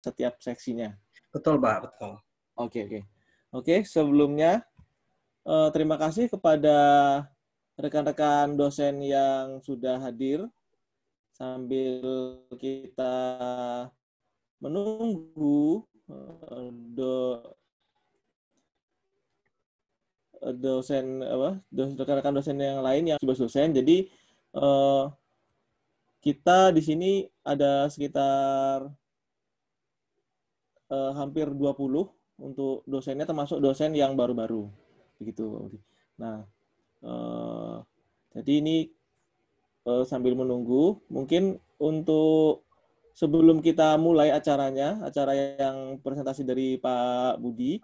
setiap seksinya. Betul, Pak, betul. Oke, sebelumnya terima kasih kepada rekan-rekan dosen yang sudah hadir. Sambil kita menunggu rekan-rekan dosen yang lain yang sudah dosen. Jadi kita di sini ada sekitar hampir 20 untuk dosennya, termasuk dosen yang baru-baru. Begitu. Nah, jadi ini sambil menunggu, mungkin untuk sebelum kita mulai acara yang presentasi dari Pak Budi,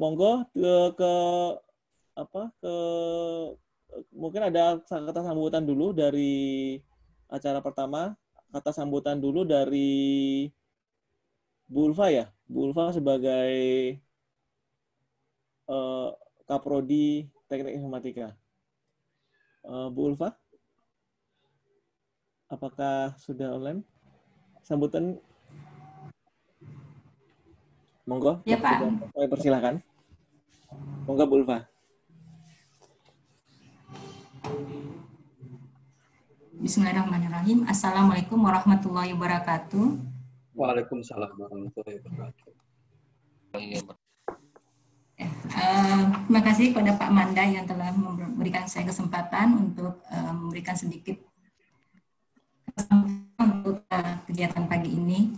monggo mungkin ada kata sambutan dulu dari acara pertama, kata sambutan dulu dari Bu Ulfa ya, Bu Ulfa sebagai Kaprodi Teknik Informatika. Bu Ulfa, apakah sudah online? Sambutan, monggo. Ya, Pak. Saya persilakan. Monggo, Bu Ulfa. Bismillahirrahmanirrahim. Assalamualaikum warahmatullahi wabarakatuh. Waalaikumsalam warahmatullahi wabarakatuh. Terima kasih kepada Pak Manda yang telah memberikan saya kesempatan untuk memberikan sedikit untuk kegiatan pagi ini.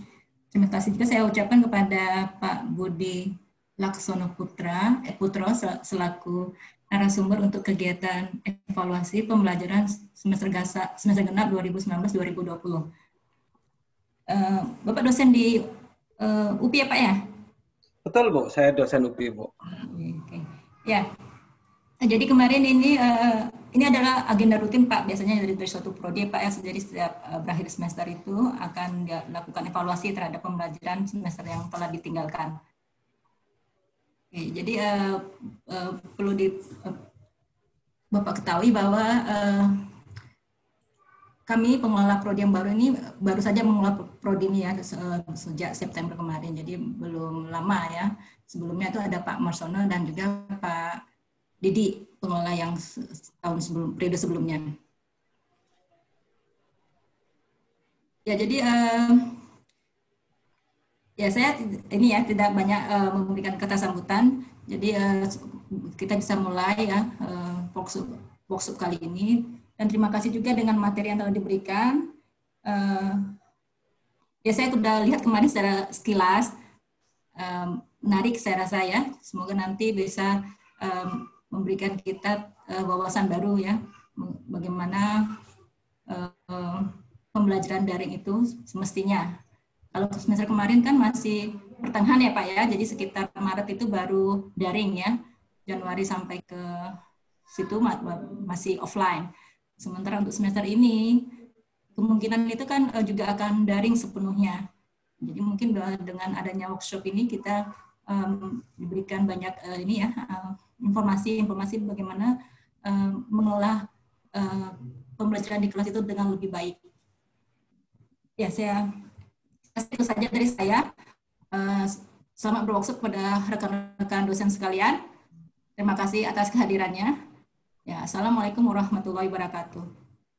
Terima kasih juga saya ucapkan kepada Pak Budi Laksono Putro selaku narasumber untuk kegiatan evaluasi pembelajaran semester genap 2019-2020. Bapak dosen di UPI ya Pak ya? Betul, Bu. Saya dosen UPI, Bu. Oke. Ya. Jadi kemarin ini adalah agenda rutin Pak, biasanya dari suatu prodi Pak ya. Jadi setiap berakhir semester itu akan dilakukan evaluasi terhadap pembelajaran semester yang telah ditinggalkan. Oke, jadi perlu Bapak ketahui bahwa kami pengelola prodi yang baru ini baru saja mengelola prodi ini ya sejak September kemarin, jadi belum lama ya. Sebelumnya itu ada Pak Marsono dan juga Pak Didi pengelola yang periode sebelumnya. Ya jadi ya saya ini ya tidak banyak memberikan kata sambutan, jadi kita bisa mulai ya workshop kali ini. Dan terima kasih juga dengan materi yang telah diberikan. Ya saya sudah lihat kemarin secara sekilas, menarik saya rasa ya. Semoga nanti bisa memberikan kita wawasan baru ya, bagaimana pembelajaran daring itu semestinya. Kalau semester kemarin kan masih pertengahan ya Pak ya, jadi sekitar Maret itu baru daring ya, Januari sampai ke situ masih offline. Sementara untuk semester ini kemungkinan itu kan juga akan daring sepenuhnya. Jadi mungkin dengan adanya workshop ini kita diberikan banyak informasi bagaimana mengelola pembelajaran di kelas itu dengan lebih baik. Ya, itu saja dari saya. Selamat berworkshop kepada rekan-rekan dosen sekalian. Terima kasih atas kehadirannya. Ya, assalamualaikum warahmatullahi wabarakatuh.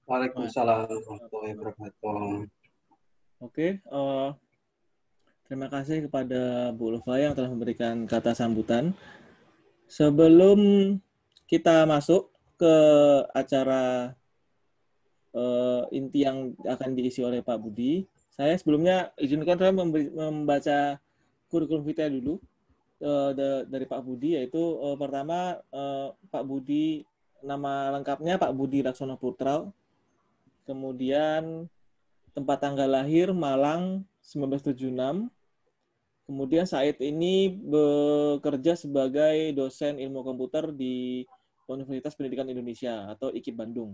Waalaikumsalam warahmatullahi wabarakatuh. Oke, terima kasih kepada Bu Ulfa yang telah memberikan kata sambutan. Sebelum kita masuk ke acara inti yang akan diisi oleh Pak Budi, saya sebelumnya izinkan saya membaca kurikulum vitae dulu dari Pak Budi, yaitu pertama Pak Budi, nama lengkapnya Pak Budi Laksono Putra, kemudian tempat tanggal lahir Malang 1976, kemudian saat ini bekerja sebagai dosen ilmu komputer di Universitas Pendidikan Indonesia atau IKIP Bandung.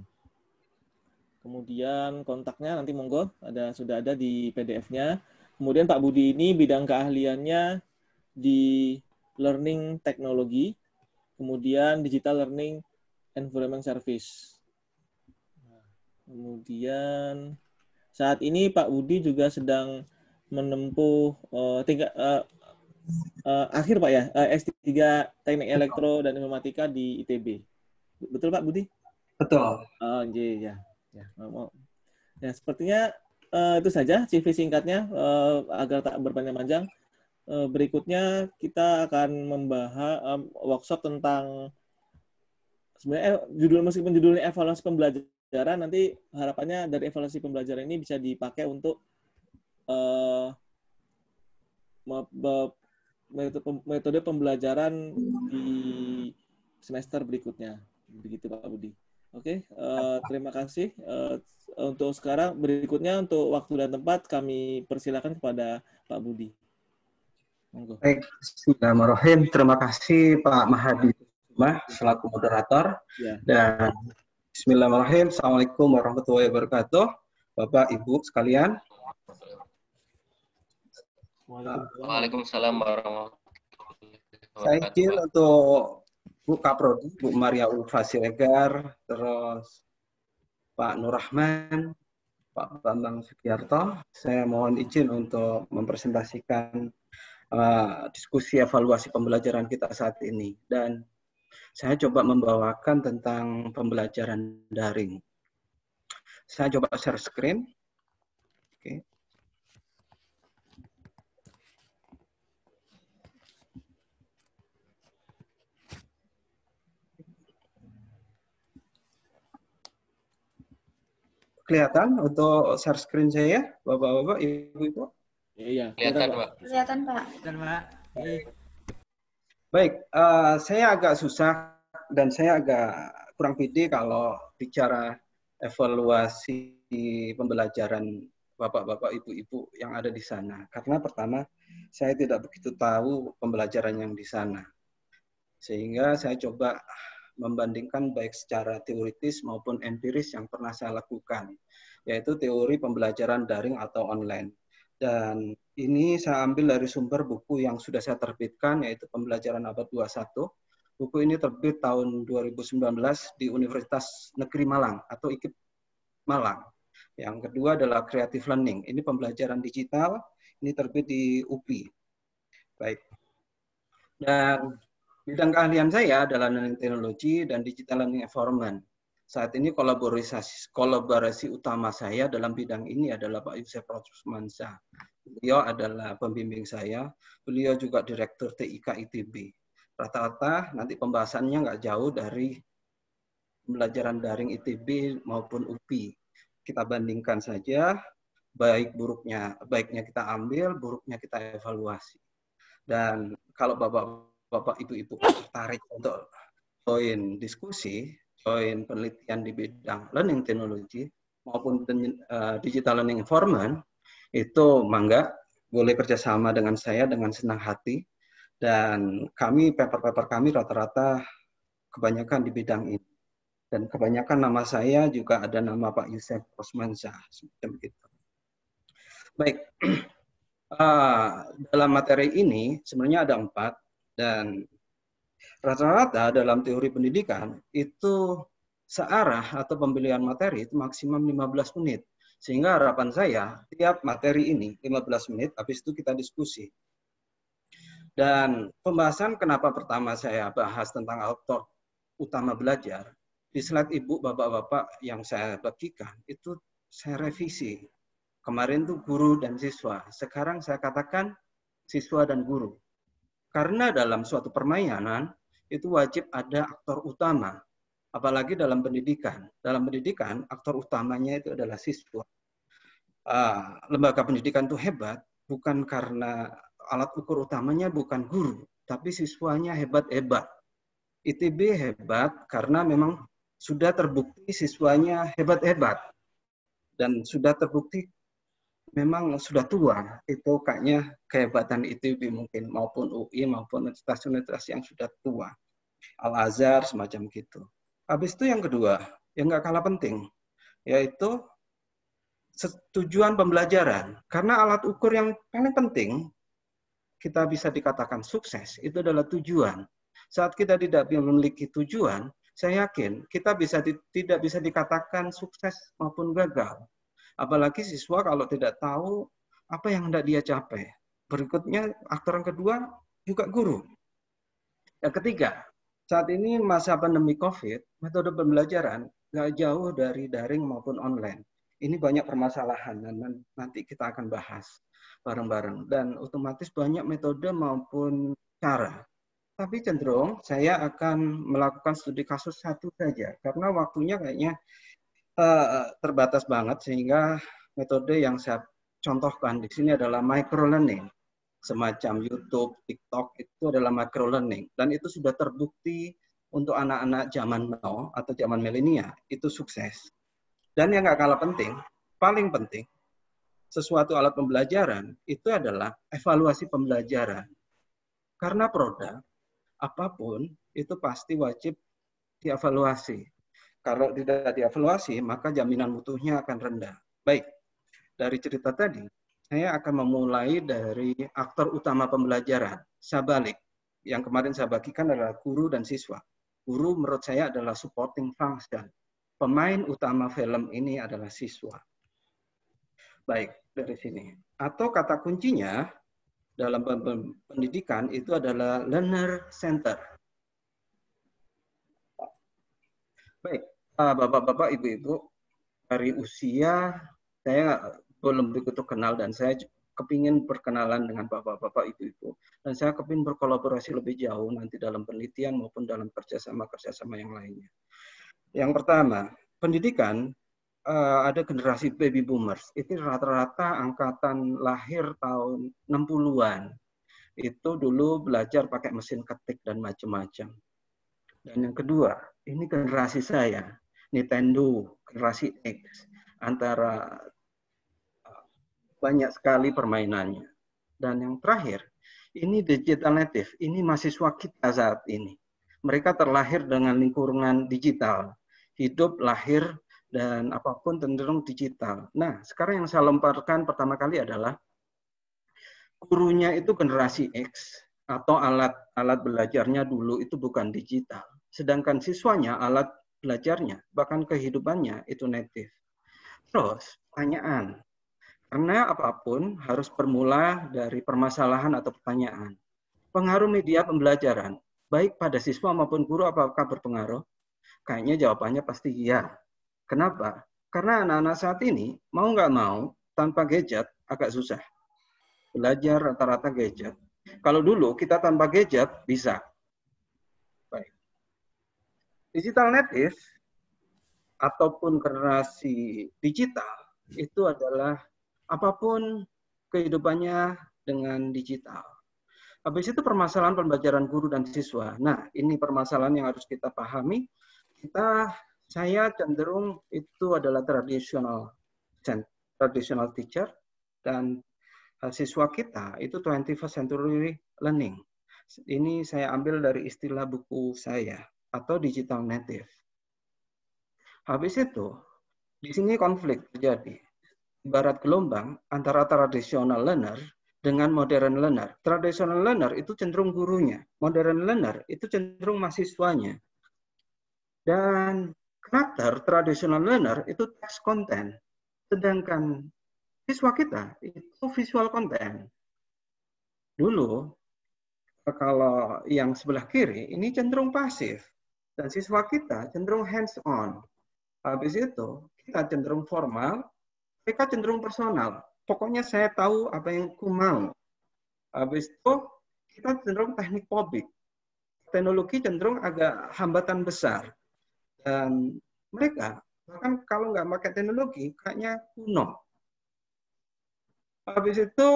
Kemudian kontaknya nanti monggo sudah ada di PDF-nya. Kemudian Pak Budi ini bidang keahliannya di learning teknologi, kemudian digital learning environment service. Kemudian saat ini Pak Budi juga sedang menempuh akhir Pak ya, S3 Teknik Elektro dan Informatika di ITB. Betul Pak Budi? Betul. Oh, iya, ya. Ya, sepertinya itu saja CV singkatnya agar tak berpanjang-panjang. Berikutnya kita akan membahas workshop tentang sebenarnya meskipun judulnya evaluasi pembelajaran, nanti harapannya dari evaluasi pembelajaran ini bisa dipakai untuk metode pembelajaran di semester berikutnya. Begitu Pak Budi. Oke, terima kasih. Untuk sekarang berikutnya untuk waktu dan tempat kami persilakan kepada Pak Budi. Monggo. Baik, bismillahirrahmanirrahim. Terima kasih Pak Mahadi selaku moderator. Ya. Dan bismillahirrahmanirrahim. Assalamualaikum warahmatullahi wabarakatuh. Bapak, Ibu sekalian. Waalaikumsalam warahmatullahi wabarakatuh. Saya izin untuk Bu Kaprodi, Bu Maria Ulfa Siregar, terus Pak Nur Rahman, Pak Bambang Sugiarto. Saya mohon izin untuk mempresentasikan diskusi evaluasi pembelajaran kita saat ini. Dan saya coba membawakan tentang pembelajaran daring. Saya coba share screen. Oke. Kelihatan untuk share screen saya, Bapak-bapak, Ibu-ibu? Iya, kelihatan Pak. Kelihatan Pak. Baik, saya agak susah dan saya agak kurang pede kalau bicara evaluasi pembelajaran Bapak-bapak, Ibu-ibu yang ada di sana. Karena pertama, saya tidak begitu tahu pembelajaran yang di sana. Sehingga saya coba membandingkan baik secara teoritis maupun empiris yang pernah saya lakukan, yaitu teori pembelajaran daring atau online. Dan ini saya ambil dari sumber buku yang sudah saya terbitkan, yaitu Pembelajaran Abad 21. Buku ini terbit tahun 2019 di Universitas Negeri Malang atau IKIP Malang. Yang kedua adalah Creative Learning. Ini pembelajaran digital, ini terbit di UPI. Baik. Dan bidang keahlian saya adalah learning technology dan digital learning environment. Saat ini kolaborasi utama saya dalam bidang ini adalah Pak Yusef Rosmansyah. Beliau adalah pembimbing saya. Beliau juga Direktur TIK ITB. Rata-rata nanti pembahasannya nggak jauh dari pembelajaran daring ITB maupun UPI. Kita bandingkan saja, baiknya kita ambil, buruknya kita evaluasi. Dan kalau Bapak Ibu-ibu tertarik untuk join diskusi, join penelitian di bidang learning technology maupun digital learning environment, itu mangga boleh kerjasama dengan saya dengan senang hati. Dan paper-paper kami rata-rata kebanyakan di bidang ini. Dan kebanyakan nama saya juga ada nama Pak Yusef Rosmansyah, semacam itu. Baik, dalam materi ini sebenarnya ada 4, dan rata-rata dalam teori pendidikan itu searah atau pembelian materi itu maksimum 15 menit. Sehingga harapan saya tiap materi ini 15 menit, habis itu kita diskusi. Dan pembahasan kenapa pertama saya bahas tentang autor utama belajar, di slide Ibu, Bapak-bapak yang saya bagikan, itu saya revisi. Kemarin tuh guru dan siswa, sekarang saya katakan siswa dan guru. Karena dalam suatu permainan, itu wajib ada aktor utama. Apalagi dalam pendidikan. Dalam pendidikan, aktor utamanya itu adalah siswa. Lembaga pendidikan itu hebat, bukan karena alat ukur utamanya bukan guru, tapi siswanya hebat-hebat. ITB hebat karena memang sudah terbukti siswanya hebat-hebat. Dan sudah terbukti memang sudah tua. Itu kayaknya kehebatan ITB mungkin, maupun UI, maupun universitas-universitas yang sudah tua. Al-Azhar, semacam gitu. Habis itu yang kedua, yang nggak kalah penting, yaitu tujuan pembelajaran. Karena alat ukur yang paling penting, kita bisa dikatakan sukses, itu adalah tujuan. Saat kita tidak memiliki tujuan, saya yakin kita tidak bisa dikatakan sukses maupun gagal. Apalagi siswa kalau tidak tahu apa yang hendak dia capai. Berikutnya, aktor yang kedua juga guru. Yang ketiga, saat ini masa pandemi COVID, metode pembelajaran nggak jauh dari daring maupun online. Ini banyak permasalahan dan nanti kita akan bahas bareng-bareng. Dan otomatis banyak metode maupun cara. Tapi cenderung saya akan melakukan studi kasus satu saja karena waktunya kayaknya terbatas banget, sehingga metode yang saya contohkan di sini adalah microlearning. Semacam YouTube, TikTok itu adalah microlearning. Dan itu sudah terbukti untuk anak-anak zaman now atau zaman milenial itu sukses. Dan yang nggak kalah penting, paling penting, sesuatu alat pembelajaran itu adalah evaluasi pembelajaran. Karena produk, apapun itu pasti wajib dievaluasi. Kalau tidak dievaluasi, maka jaminan mutunya akan rendah. Baik, dari cerita tadi, saya akan memulai dari aktor utama pembelajaran. Saya balik. Yang kemarin saya bagikan adalah guru dan siswa. Guru menurut saya adalah supporting function. Pemain utama film ini adalah siswa. Baik, dari sini. Atau kata kuncinya dalam pendidikan itu adalah learner center. Baik, Bapak-bapak, Ibu-ibu, dari usia saya belum begitu kenal dan saya kepingin berkenalan dengan Bapak-bapak, Ibu-ibu. Dan saya kepingin berkolaborasi lebih jauh nanti dalam penelitian maupun dalam kerjasama yang lainnya. Yang pertama, pendidikan, ada generasi baby boomers. Itu rata-rata angkatan lahir tahun 60-an. Itu dulu belajar pakai mesin ketik dan macam-macam. Dan yang kedua, ini generasi saya, Nintendo, generasi X, antara banyak sekali permainannya. Dan yang terakhir, ini digital native, ini mahasiswa kita saat ini. Mereka terlahir dengan lingkungan digital, hidup, lahir, dan apapun cenderung digital. Nah, sekarang yang saya lemparkan pertama kali adalah gurunya itu generasi X, atau alat belajarnya dulu itu bukan digital. Sedangkan siswanya, alat belajarnya, bahkan kehidupannya itu native. Terus, pertanyaan. Karena apapun harus bermula dari permasalahan atau pertanyaan. Pengaruh media pembelajaran, baik pada siswa maupun guru, apakah berpengaruh? Kayaknya jawabannya pasti iya. Kenapa? Karena anak-anak saat ini, mau nggak mau, tanpa gadget agak susah. Belajar rata-rata gadget. Kalau dulu kita tanpa gadget bisa. Baik. Digital native ataupun generasi digital itu adalah apapun kehidupannya dengan digital. Habis itu permasalahan pembelajaran guru dan siswa. Nah, ini permasalahan yang harus kita pahami. Saya cenderung itu adalah traditional teacher, dan siswa kita itu 21st century learning. Ini saya ambil dari istilah buku saya, atau digital native. Habis itu, di sini konflik terjadi. Ibarat gelombang antara traditional learner dengan modern learner. Traditional learner itu cenderung gurunya. Modern learner itu cenderung mahasiswanya. Dan karakter traditional learner itu text content. Sedangkan siswa kita itu visual content. Dulu, kalau yang sebelah kiri, ini cenderung pasif. Dan siswa kita cenderung hands-on. Habis itu, kita cenderung formal, mereka cenderung personal. Pokoknya saya tahu apa yang aku mau. Habis itu, kita cenderung teknik publik. Teknologi cenderung agak hambatan besar. Dan mereka, bahkan kalau nggak pakai teknologi, kayaknya kuno. Habis itu,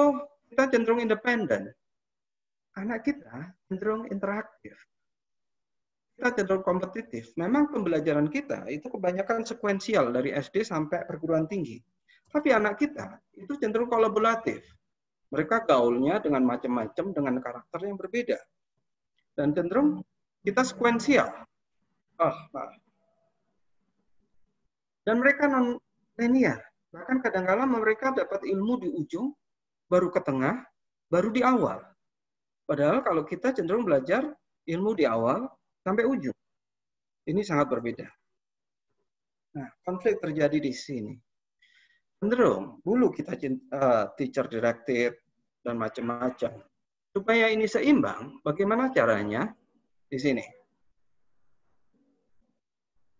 kita cenderung independen. Anak kita cenderung interaktif. Kita cenderung kompetitif. Memang pembelajaran kita itu kebanyakan sekuensial dari SD sampai perguruan tinggi. Tapi anak kita itu cenderung kolaboratif. Mereka gaulnya dengan macam-macam, dengan karakter yang berbeda. Dan cenderung kita sekuensial. Dan mereka non-linear. Bahkan kadang-kadang mereka dapat ilmu di ujung, baru ke tengah, baru di awal. Padahal kalau kita cenderung belajar ilmu di awal sampai ujung. Ini sangat berbeda. Nah, konflik terjadi di sini. cenderung dulu kita teacher directed dan macam-macam. Supaya ini seimbang, bagaimana caranya? Di sini.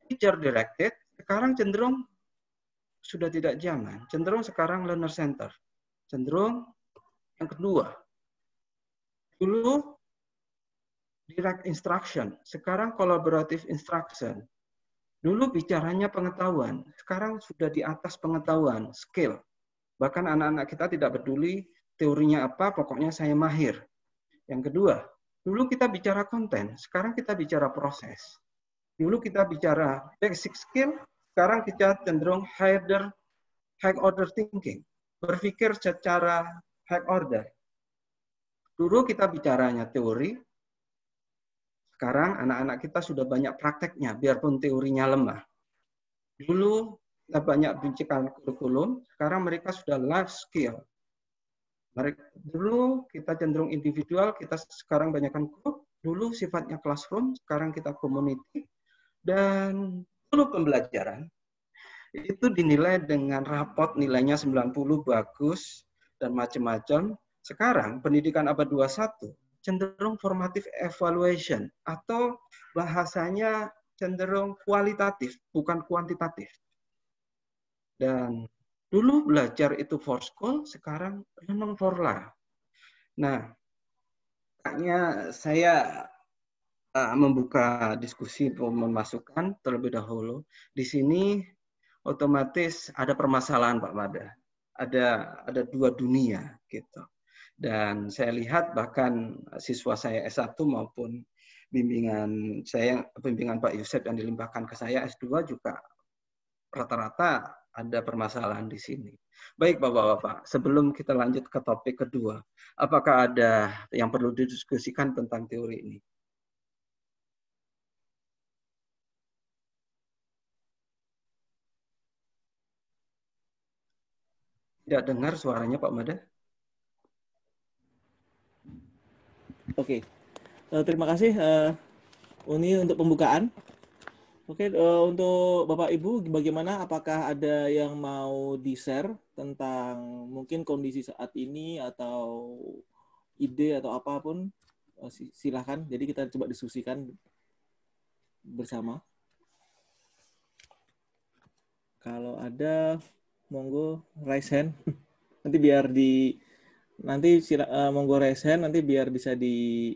Teacher directed sekarang cenderung sudah tidak zaman. Cenderung sekarang learner center. Cenderung yang kedua. Dulu direct instruction, sekarang collaborative instruction. Dulu bicaranya pengetahuan, sekarang sudah di atas pengetahuan, skill. Bahkan anak-anak kita tidak peduli teorinya apa, pokoknya saya mahir. Yang kedua, dulu kita bicara konten, sekarang kita bicara proses. Dulu kita bicara basic skill, sekarang kita cenderung high order thinking, berpikir secara high order. Dulu kita bicaranya teori, sekarang anak-anak kita sudah banyak prakteknya, biarpun teorinya lemah. Dulu kita banyak bincangkan kurikulum, sekarang mereka sudah life skill. Dulu kita cenderung individual, kita sekarang banyakkan grup. Dulu sifatnya classroom, sekarang kita community. Dan dulu pembelajaran, itu dinilai dengan rapot nilainya 90 bagus dan macam-macam. Sekarang pendidikan abad 21 cenderung formative evaluation atau bahasanya cenderung kualitatif bukan kuantitatif. Dan dulu belajar itu for school, sekarang learning for life. Nah, kayaknya saya membuka diskusi memasukkan terlebih dahulu. Di sini otomatis ada permasalahan Pak Mada. Ada dua dunia gitu. Dan saya lihat bahkan siswa saya S1 maupun bimbingan Pak Yusef yang dilimpahkan ke saya S2 juga rata-rata ada permasalahan di sini. Baik Bapak-Bapak, sebelum kita lanjut ke topik kedua, apakah ada yang perlu didiskusikan tentang teori ini? Tidak dengar suaranya Pak Mada. Oke, terima kasih Uni untuk pembukaan. Oke, untuk Bapak Ibu, bagaimana? Apakah ada yang mau di-share tentang mungkin kondisi saat ini atau ide atau apapun? Silahkan. Jadi kita coba diskusikan bersama. Kalau ada, monggo raise hand. Nanti biar monggo raise hand, nanti biar bisa di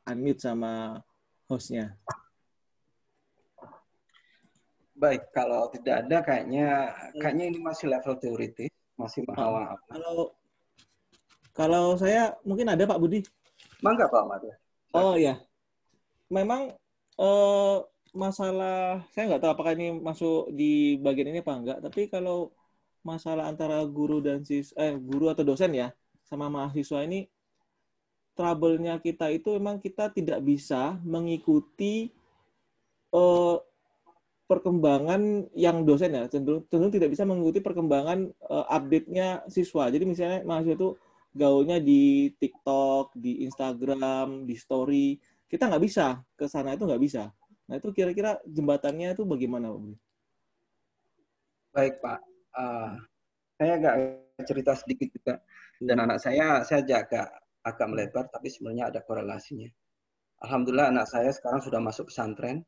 unmute sama hostnya. Baik, kalau tidak ada kayaknya ini masih level teoritis, masih mahal. Kalau saya mungkin ada Pak Budi. Mangga Pak Mada. Oh ya, memang masalah saya nggak tahu apakah ini masuk di bagian ini apa enggak. Tapi kalau masalah antara guru dan guru atau dosen ya sama mahasiswa ini, trouble-nya kita itu memang kita tidak bisa mengikuti perkembangan yang dosen ya, cenderung tidak bisa mengikuti perkembangan update-nya siswa. Jadi misalnya mahasiswa itu gaulnya di TikTok, di Instagram, di story, kita nggak bisa ke sana, itu nggak bisa. Nah itu kira-kira jembatannya itu bagaimana Pak? Baik Pak, saya agak cerita sedikit juga. Dan anak saya agak melebar, tapi sebenarnya ada korelasinya. Alhamdulillah anak saya sekarang sudah masuk pesantren.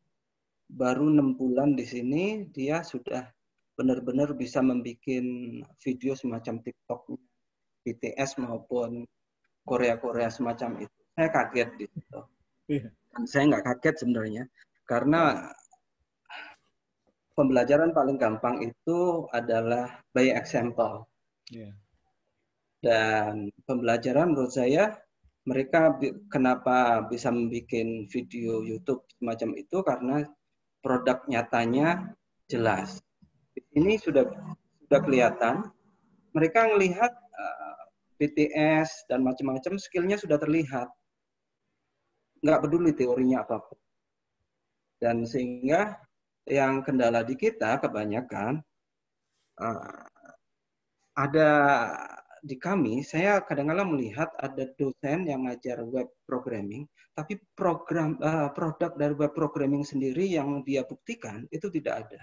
Baru 6 bulan di sini, dia sudah benar-benar bisa membuat video semacam TikTok, BTS maupun Korea-Korea semacam itu. Saya kaget di situ. Dan saya nggak kaget sebenarnya, karena pembelajaran paling gampang itu adalah by example. Dan pembelajaran menurut saya, mereka kenapa bisa membuat video YouTube semacam itu karena produk nyatanya jelas. Ini sudah kelihatan. Mereka melihat BTS dan macam-macam, skillnya sudah terlihat. Nggak peduli teorinya apapun. Dan sehingga yang kendala di kita kebanyakan ada di kami, saya kadang-kadang melihat ada dosen yang ngajar web programming, tapi produk dari web programming sendiri yang dia buktikan itu tidak ada.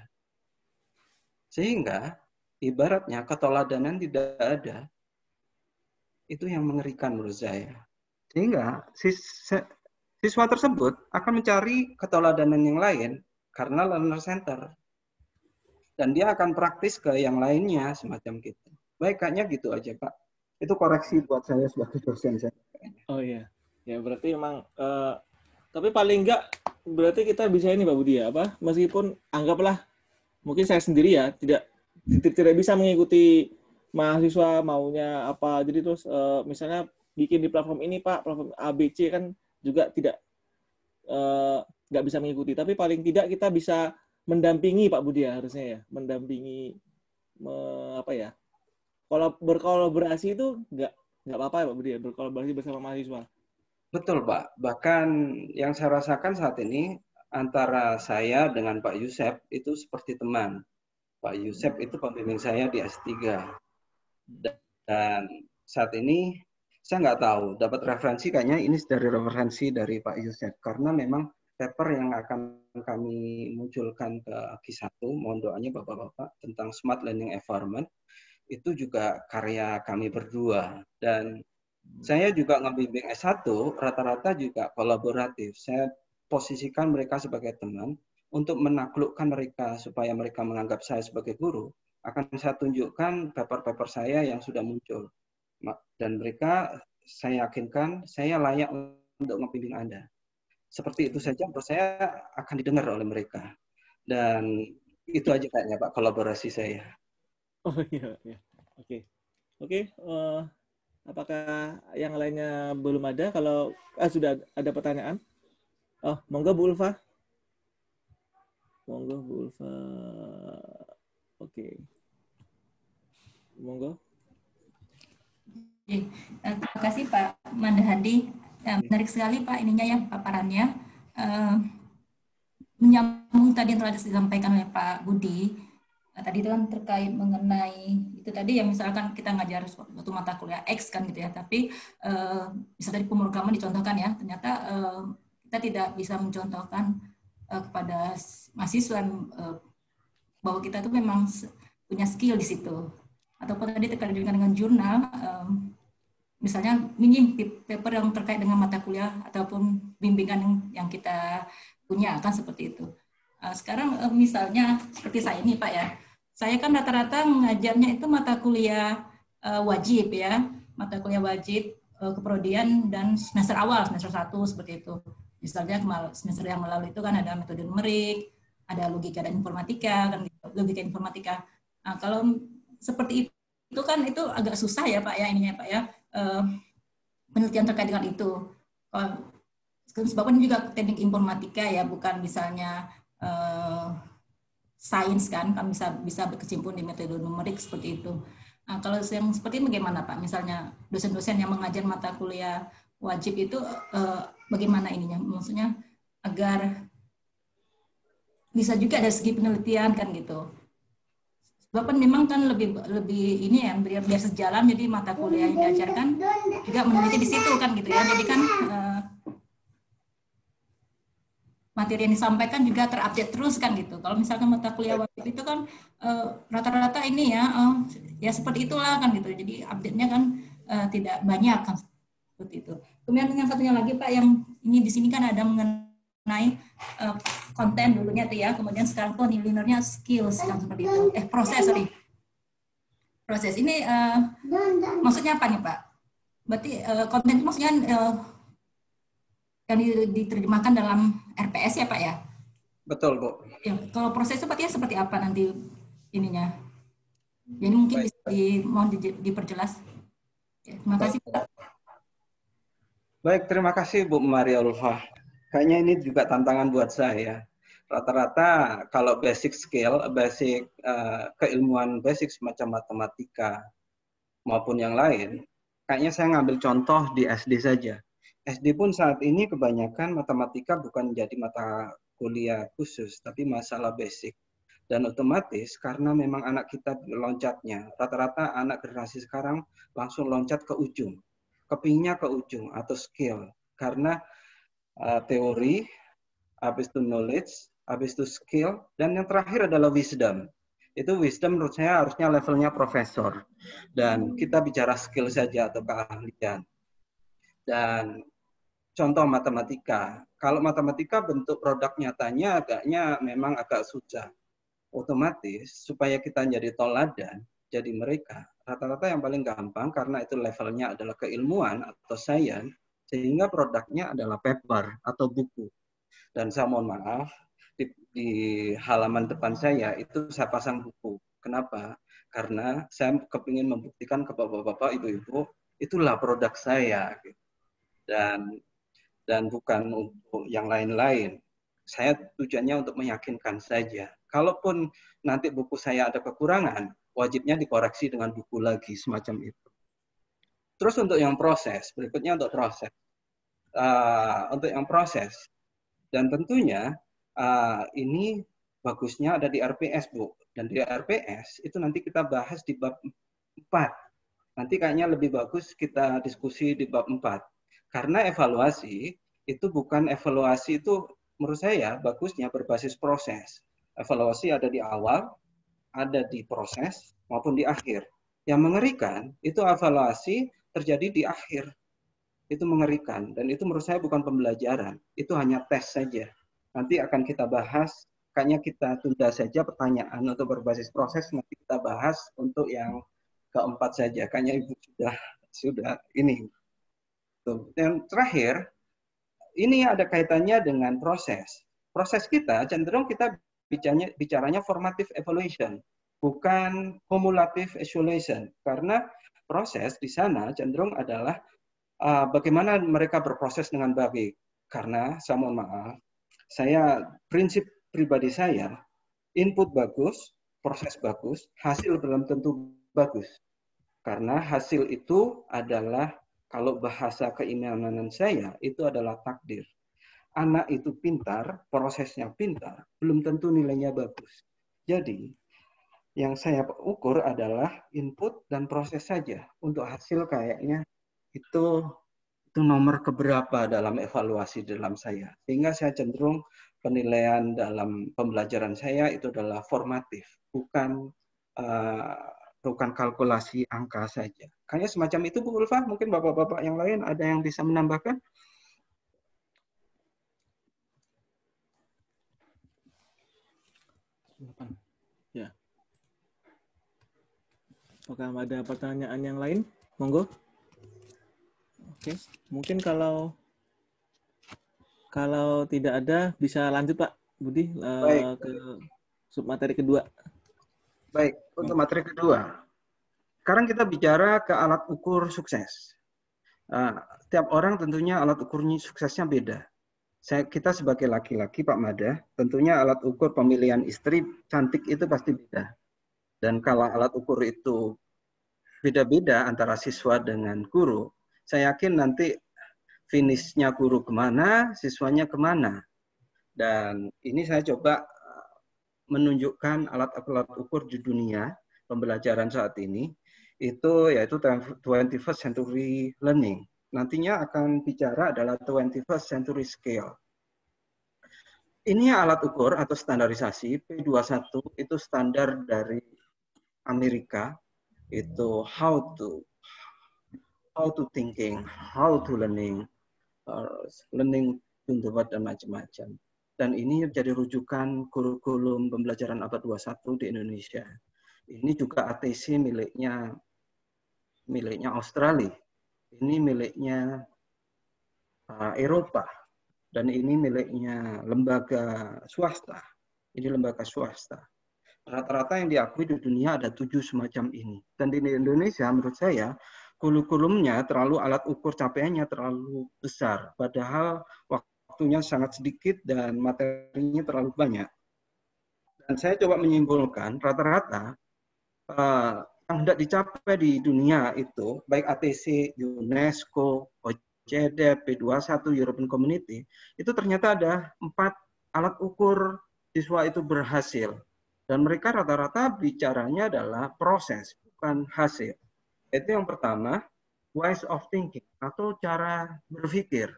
Sehingga ibaratnya keteladanan tidak ada. Itu yang mengerikan menurut saya. Sehingga siswa tersebut akan mencari keteladanan yang lain karena learner center. Dan dia akan praktis ke yang lainnya semacam gitu. Baik, kayaknya gitu aja, Pak. Itu koreksi buat saya sebagai dosen saya. Oh iya. Ya berarti memang tapi paling enggak berarti kita bisa ini Pak Budi ya, apa? Meskipun anggaplah mungkin saya sendiri ya tidak bisa mengikuti mahasiswa maunya apa. Jadi terus misalnya bikin di platform ini Pak, platform ABC kan juga nggak bisa mengikuti. Tapi paling tidak kita bisa mendampingi Pak Budi ya harusnya ya, mendampingi apa ya? Kalau berkolaborasi itu nggak apa-apa ya Pak Budi ya, berkolaborasi bersama mahasiswa. Betul, Pak. Bahkan yang saya rasakan saat ini antara saya dengan Pak Yusef itu seperti teman. Pak Yusef itu pembimbing saya di S3. Dan saat ini saya nggak tahu, dapat referensi kayaknya ini dari referensi dari Pak Yusef. Karena memang paper yang akan kami munculkan ke Q1, mohon doanya Bapak-Bapak, tentang Smart Learning Environment, itu juga karya kami berdua. Dan saya juga ngebimbing S1, rata-rata juga kolaboratif. Saya posisikan mereka sebagai teman untuk menaklukkan mereka supaya mereka menganggap saya sebagai guru. Akan saya tunjukkan paper-paper saya yang sudah muncul. Dan mereka, saya yakinkan, saya layak untuk ngebimbing Anda. Seperti itu saja, menurut saya akan didengar oleh mereka. Dan itu aja kayaknya Pak, kolaborasi saya. Oh iya, iya. Oke. Apakah yang lainnya belum ada? Kalau sudah ada pertanyaan? Oh, monggo Bu Ulfa. Monggo Bu Ulfa. Oke. Monggo. Terima kasih Pak Mandahadi. Menarik sekali Pak ininya ya paparannya. Menyambung tadi yang telah disampaikan oleh Pak Budi. Tadi itu kan terkait mengenai itu tadi yang misalkan kita ngajar suatu mata kuliah X kan gitu ya, tapi bisa dari pemrograman dicontohkan ya, ternyata kita tidak bisa mencontohkan kepada mahasiswa bahwa kita itu memang punya skill di situ. Ataupun tadi terkait dengan jurnal, misalnya paper yang terkait dengan mata kuliah ataupun bimbingan yang kita punya kan seperti itu. Sekarang misalnya seperti saya ini Pak ya, saya kan rata-rata mengajarnya itu mata kuliah wajib ya, mata kuliah wajib keprodian dan semester awal, semester 1 seperti itu. Misalnya semester yang lalu itu kan ada metode numerik, ada logika dan informatika, kan logika informatika. Nah, kalau seperti itu kan itu agak susah ya Pak ya ininya Pak ya, penelitian terkait dengan itu. Sebabnya juga teknik informatika ya, bukan misalnya sains kan bisa berkecimpung di metode numerik seperti itu. Nah, kalau yang seperti ini bagaimana Pak? Misalnya dosen-dosen yang mengajar mata kuliah wajib itu bagaimana ininya? Maksudnya agar bisa juga dari segi penelitian kan gitu. Sebab kan memang kan lebih ini ya biar sejalan, jadi mata kuliah yang diajarkan juga meneliti di situ kan gitu ya. Jadi kan materi yang disampaikan juga terupdate terus kan gitu. Kalau misalkan mata kuliah wajib itu kan rata-rata ini ya ya seperti itulah kan gitu. Jadi update-nya kan tidak banyak kan seperti itu. Kemudian yang satunya lagi Pak, yang ini di sini kan ada mengenai konten dulunya tuh ya. Kemudian sekarang tuh nilainya skills kan seperti itu. Proses ini maksudnya apa nih Pak? Berarti konten itu maksudnya yang diterjemahkan dalam RPS ya Pak ya? Betul Bu. Ya, kalau proses itu seperti apa nanti ininya? Jadi mungkin bisa mohon diperjelas. Ya, terima kasih Pak. Baik, terima kasih Bu Maria Ulfa. Kayaknya ini juga tantangan buat saya. Rata-rata kalau basic skill, basic keilmuan basic semacam matematika maupun yang lain, kayaknya saya ngambil contoh di SD saja. SD pun saat ini kebanyakan matematika bukan jadi mata kuliah khusus, tapi masalah basic. Dan otomatis karena memang anak kita loncatnya, rata-rata anak generasi sekarang langsung loncat ke ujung. Kepingnya ke ujung atau skill. Karena teori, habis itu knowledge, habis itu skill, dan yang terakhir adalah wisdom. Itu wisdom menurut saya harusnya levelnya profesor. Dan kita bicara skill saja atau keahlian. Dan contoh matematika. Kalau matematika bentuk produk nyatanya memang agak susah. Otomatis supaya kita jadi toladan, jadi mereka, rata-rata yang paling gampang karena itu levelnya adalah keilmuan atau sains, sehingga produknya adalah paper atau buku. Dan saya mohon maaf, di halaman depan saya itu saya pasang buku. Kenapa? Karena saya kepingin membuktikan ke bapak-bapak, ibu-ibu, itulah produk saya. Dan bukan untuk yang lain-lain. Saya tujuannya untuk meyakinkan saja. Kalaupun nanti buku saya ada kekurangan, wajibnya dikoreksi dengan buku lagi, semacam itu. Terus untuk yang proses, berikutnya untuk proses. Untuk yang proses, dan tentunya ini bagusnya ada di RPS, Bu. Dan di RPS itu nanti kita bahas di bab 4. Nanti kayaknya lebih bagus kita diskusi di bab 4. Karena evaluasi itu bukan evaluasi itu menurut saya bagusnya berbasis proses. Evaluasi ada di awal, ada di proses maupun di akhir. Yang mengerikan itu evaluasi terjadi di akhir. Itu mengerikan dan itu menurut saya bukan pembelajaran, itu hanya tes saja. Nanti akan kita bahas, kayaknya kita tunda saja pertanyaan untuk berbasis proses, nanti kita bahas untuk yang keempat saja. Kayaknya Ibu sudah ini. Dan terakhir, ini ada kaitannya dengan proses. Proses kita cenderung kita bicaranya formative evaluation, bukan cumulative evaluation. Karena proses di sana cenderung adalah bagaimana mereka berproses dengan baik. Karena saya mohon maaf, prinsip pribadi saya, input bagus, proses bagus, hasil belum tentu bagus. Karena hasil itu adalah, kalau bahasa keimanan saya, itu adalah takdir. Anak itu pintar, prosesnya pintar, belum tentu nilainya bagus. Jadi, yang saya ukur adalah input dan proses saja. Untuk hasil kayaknya itu nomor keberapa dalam evaluasi dalam saya. Sehingga saya cenderung penilaian dalam pembelajaran saya itu adalah formatif, bukan kalkulasi angka saja. Kayaknya semacam itu, Bu Ulfa. Mungkin bapak-bapak yang lain ada yang bisa menambahkan? Ya. Apakah ada pertanyaan yang lain? Monggo. Oke, mungkin kalau tidak ada bisa lanjut Pak Budi ke submateri kedua. Baik, untuk materi kedua. Sekarang kita bicara ke alat ukur sukses. Tiap orang tentunya alat ukurnya suksesnya beda. Kita sebagai laki-laki, Pak Mada, tentunya alat ukur pemilihan istri cantik itu pasti beda. Dan kalau alat ukur itu beda-beda antara siswa dengan guru, saya yakin nanti finishnya guru kemana, siswanya kemana. Dan ini saya coba menunjukkan alat-alat ukur di dunia pembelajaran saat ini, itu yaitu 21st century learning. Nantinya akan bicara adalah 21st century scale. Ini alat ukur atau standarisasi P21 itu standar dari Amerika, itu how to thinking, how to learning to the word dan macam-macam. Dan ini jadi rujukan kurikulum pembelajaran abad 21 di Indonesia. Ini juga ATC miliknya Australia. Ini miliknya Eropa. Dan ini miliknya lembaga swasta. Ini lembaga swasta. Rata-rata yang diakui di dunia ada 7 semacam ini. Dan di Indonesia menurut saya kurikulumnya terlalu, alat ukur capaiannya terlalu besar. Padahal waktunya sangat sedikit dan materinya terlalu banyak. Dan saya coba menyimpulkan rata-rata yang hendak dicapai di dunia itu, baik ATC, UNESCO, OECD, P21, European Community, itu ternyata ada 4 alat ukur siswa itu berhasil. Dan mereka rata-rata bicaranya adalah proses, bukan hasil. Itu yang pertama, ways of thinking, atau cara berpikir.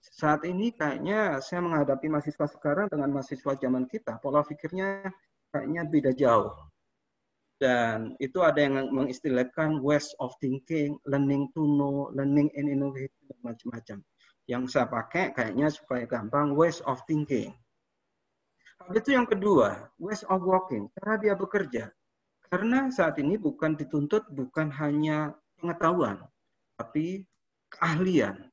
Saat ini kayaknya saya menghadapi mahasiswa sekarang dengan mahasiswa zaman kita, pola pikirnya kayaknya beda jauh. Dan itu ada yang mengistilahkan ways of thinking, learning to know, learning and innovate, dan macam-macam. Yang saya pakai kayaknya supaya gampang, ways of thinking. Habis itu yang kedua, ways of working, cara dia bekerja. Karena saat ini bukan dituntut bukan hanya pengetahuan, tapi keahlian.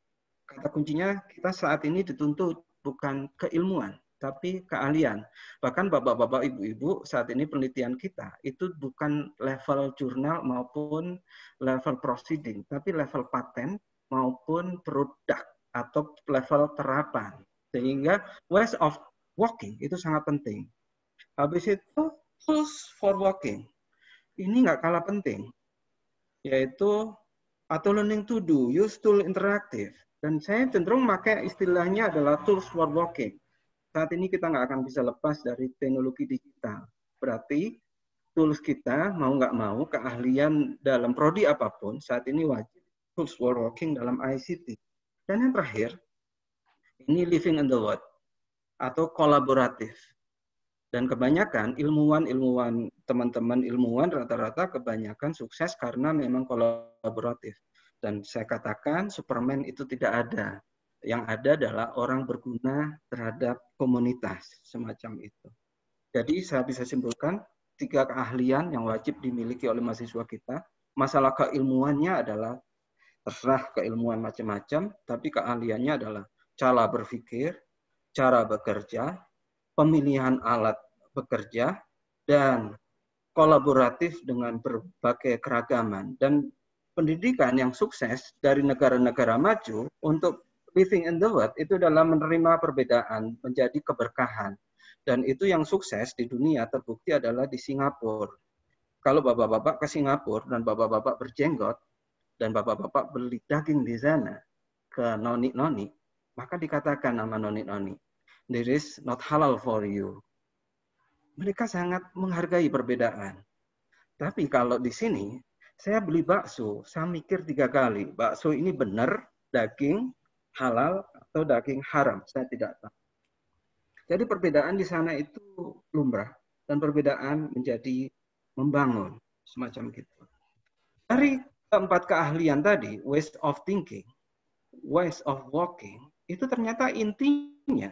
Kata kuncinya kita saat ini dituntut bukan keilmuan, tapi keahlian. Bahkan bapak-bapak, ibu-ibu, saat ini penelitian kita itu bukan level jurnal maupun level proceeding, tapi level paten maupun produk atau level terapan. Sehingga ways of working itu sangat penting. Habis itu tools for working. Ini nggak kalah penting, yaitu atau learning to do, use tool interaktif. Dan saya cenderung pakai istilahnya adalah tools for working. Saat ini kita nggak akan bisa lepas dari teknologi digital. Berarti tools kita mau nggak mau, keahlian dalam prodi apapun, saat ini wajib tools for working dalam ICT. Dan yang terakhir, ini living in the world atau kolaboratif. Dan kebanyakan ilmuwan, teman-teman ilmuwan rata-rata kebanyakan sukses karena memang kolaboratif. Dan saya katakan Superman itu tidak ada. Yang ada adalah orang berguna terhadap komunitas, semacam itu. Jadi saya bisa simpulkan 3 keahlian yang wajib dimiliki oleh mahasiswa kita. Masalah keilmuannya adalah terserah keilmuan macam-macam, tapi keahliannya adalah cara berpikir, cara bekerja, pemilihan alat bekerja, dan kolaboratif dengan berbagai keragaman. Dan pendidikan yang sukses dari negara-negara maju untuk living in the world itu adalah menerima perbedaan menjadi keberkahan. Dan itu yang sukses di dunia terbukti adalah di Singapura. Kalau bapak-bapak ke Singapura dan bapak-bapak berjenggot dan bapak-bapak beli daging di sana ke noni-noni, maka dikatakan nama noni-noni, "This is not halal for you." Mereka sangat menghargai perbedaan. Tapi kalau di sini, saya beli bakso, saya mikir 3 kali, bakso ini benar daging halal atau daging haram, saya tidak tahu. Jadi perbedaan di sana itu lumrah dan perbedaan menjadi membangun, semacam gitu. Dari 4 keahlian tadi, ways of thinking, ways of working, itu ternyata intinya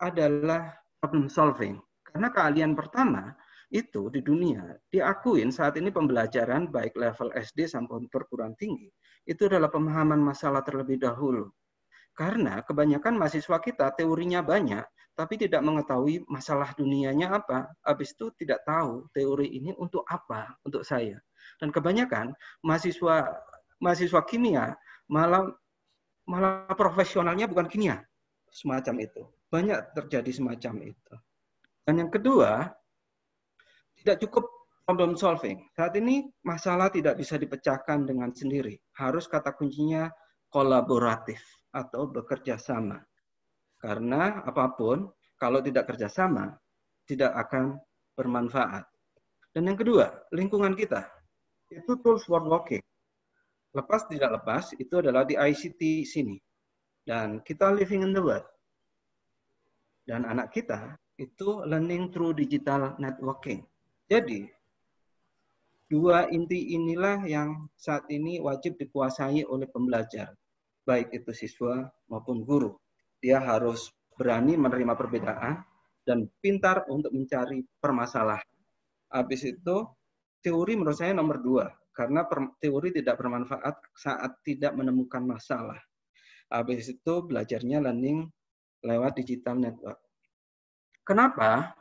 adalah problem solving. Karena keahlian pertama itu di dunia diakuin saat ini pembelajaran baik level SD sampai perguruan tinggi itu adalah pemahaman masalah terlebih dahulu. Karena kebanyakan mahasiswa kita teorinya banyak, tapi tidak mengetahui masalah dunianya apa. Habis itu tidak tahu teori ini untuk apa, untuk saya. Dan kebanyakan mahasiswa kimia malah profesionalnya bukan kimia, semacam itu. Banyak terjadi semacam itu. Dan yang kedua, tidak cukup problem solving. Saat ini masalah tidak bisa dipecahkan dengan sendiri. Harus kata kuncinya kolaboratif atau bekerja sama. Karena apapun, kalau tidak kerjasama, tidak akan bermanfaat. Dan yang kedua, lingkungan kita. Itu tools for working. Lepas tidak lepas, itu adalah di ICT sini. Dan kita living in the world. Dan anak kita itu learning through digital networking. Jadi, 2 inti inilah yang saat ini wajib dikuasai oleh pembelajar. Baik itu siswa maupun guru. Dia harus berani menerima perbedaan dan pintar untuk mencari permasalahan. Habis itu, teori menurut saya nomor 2. Karena teori tidak bermanfaat saat tidak menemukan masalah. Habis itu, belajarnya learning lewat digital network. Kenapa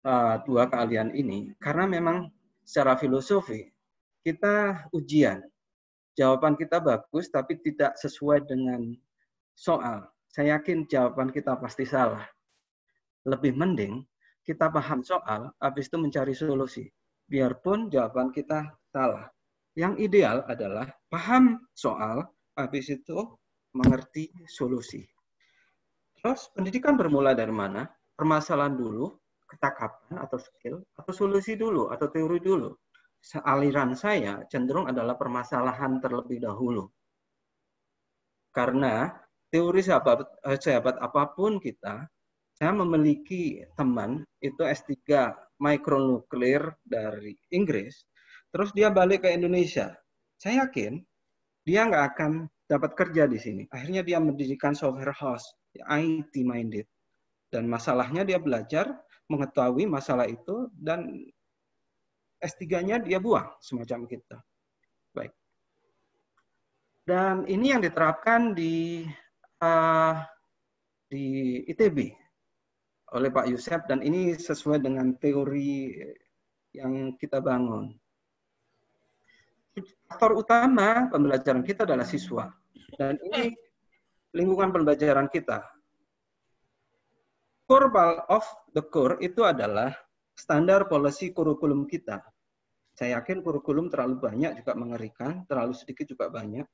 2 keahlian ini? Karena memang secara filosofi, kita ujian. Jawaban kita bagus, tapi tidak sesuai dengan soal. Saya yakin jawaban kita pasti salah. Lebih mending kita paham soal, habis itu mencari solusi. Biarpun jawaban kita salah. Yang ideal adalah paham soal, habis itu mengerti solusi. Terus pendidikan bermula dari mana? Permasalahan dulu, ketakapan atau skill, atau solusi dulu, atau teori dulu. Aliran saya cenderung adalah permasalahan terlebih dahulu. Karena teori sahabat apapun kita, saya memiliki teman itu S3 mikronuklir dari Inggris, terus dia balik ke Indonesia. Saya yakin dia nggak akan dapat kerja di sini. Akhirnya dia mendirikan software house, IT minded. Dan masalahnya dia belajar mengetahui masalah itu dan S3-nya dia buang, semacam gitu. Baik. Dan ini yang diterapkan di ITB oleh Pak Yusef, dan ini sesuai dengan teori yang kita bangun. Faktor utama pembelajaran kita adalah siswa. Dan ini lingkungan pembelajaran kita. Core of the core itu adalah standar policy kurikulum kita. Saya yakin kurikulum terlalu banyak juga mengerikan, terlalu sedikit juga banyak.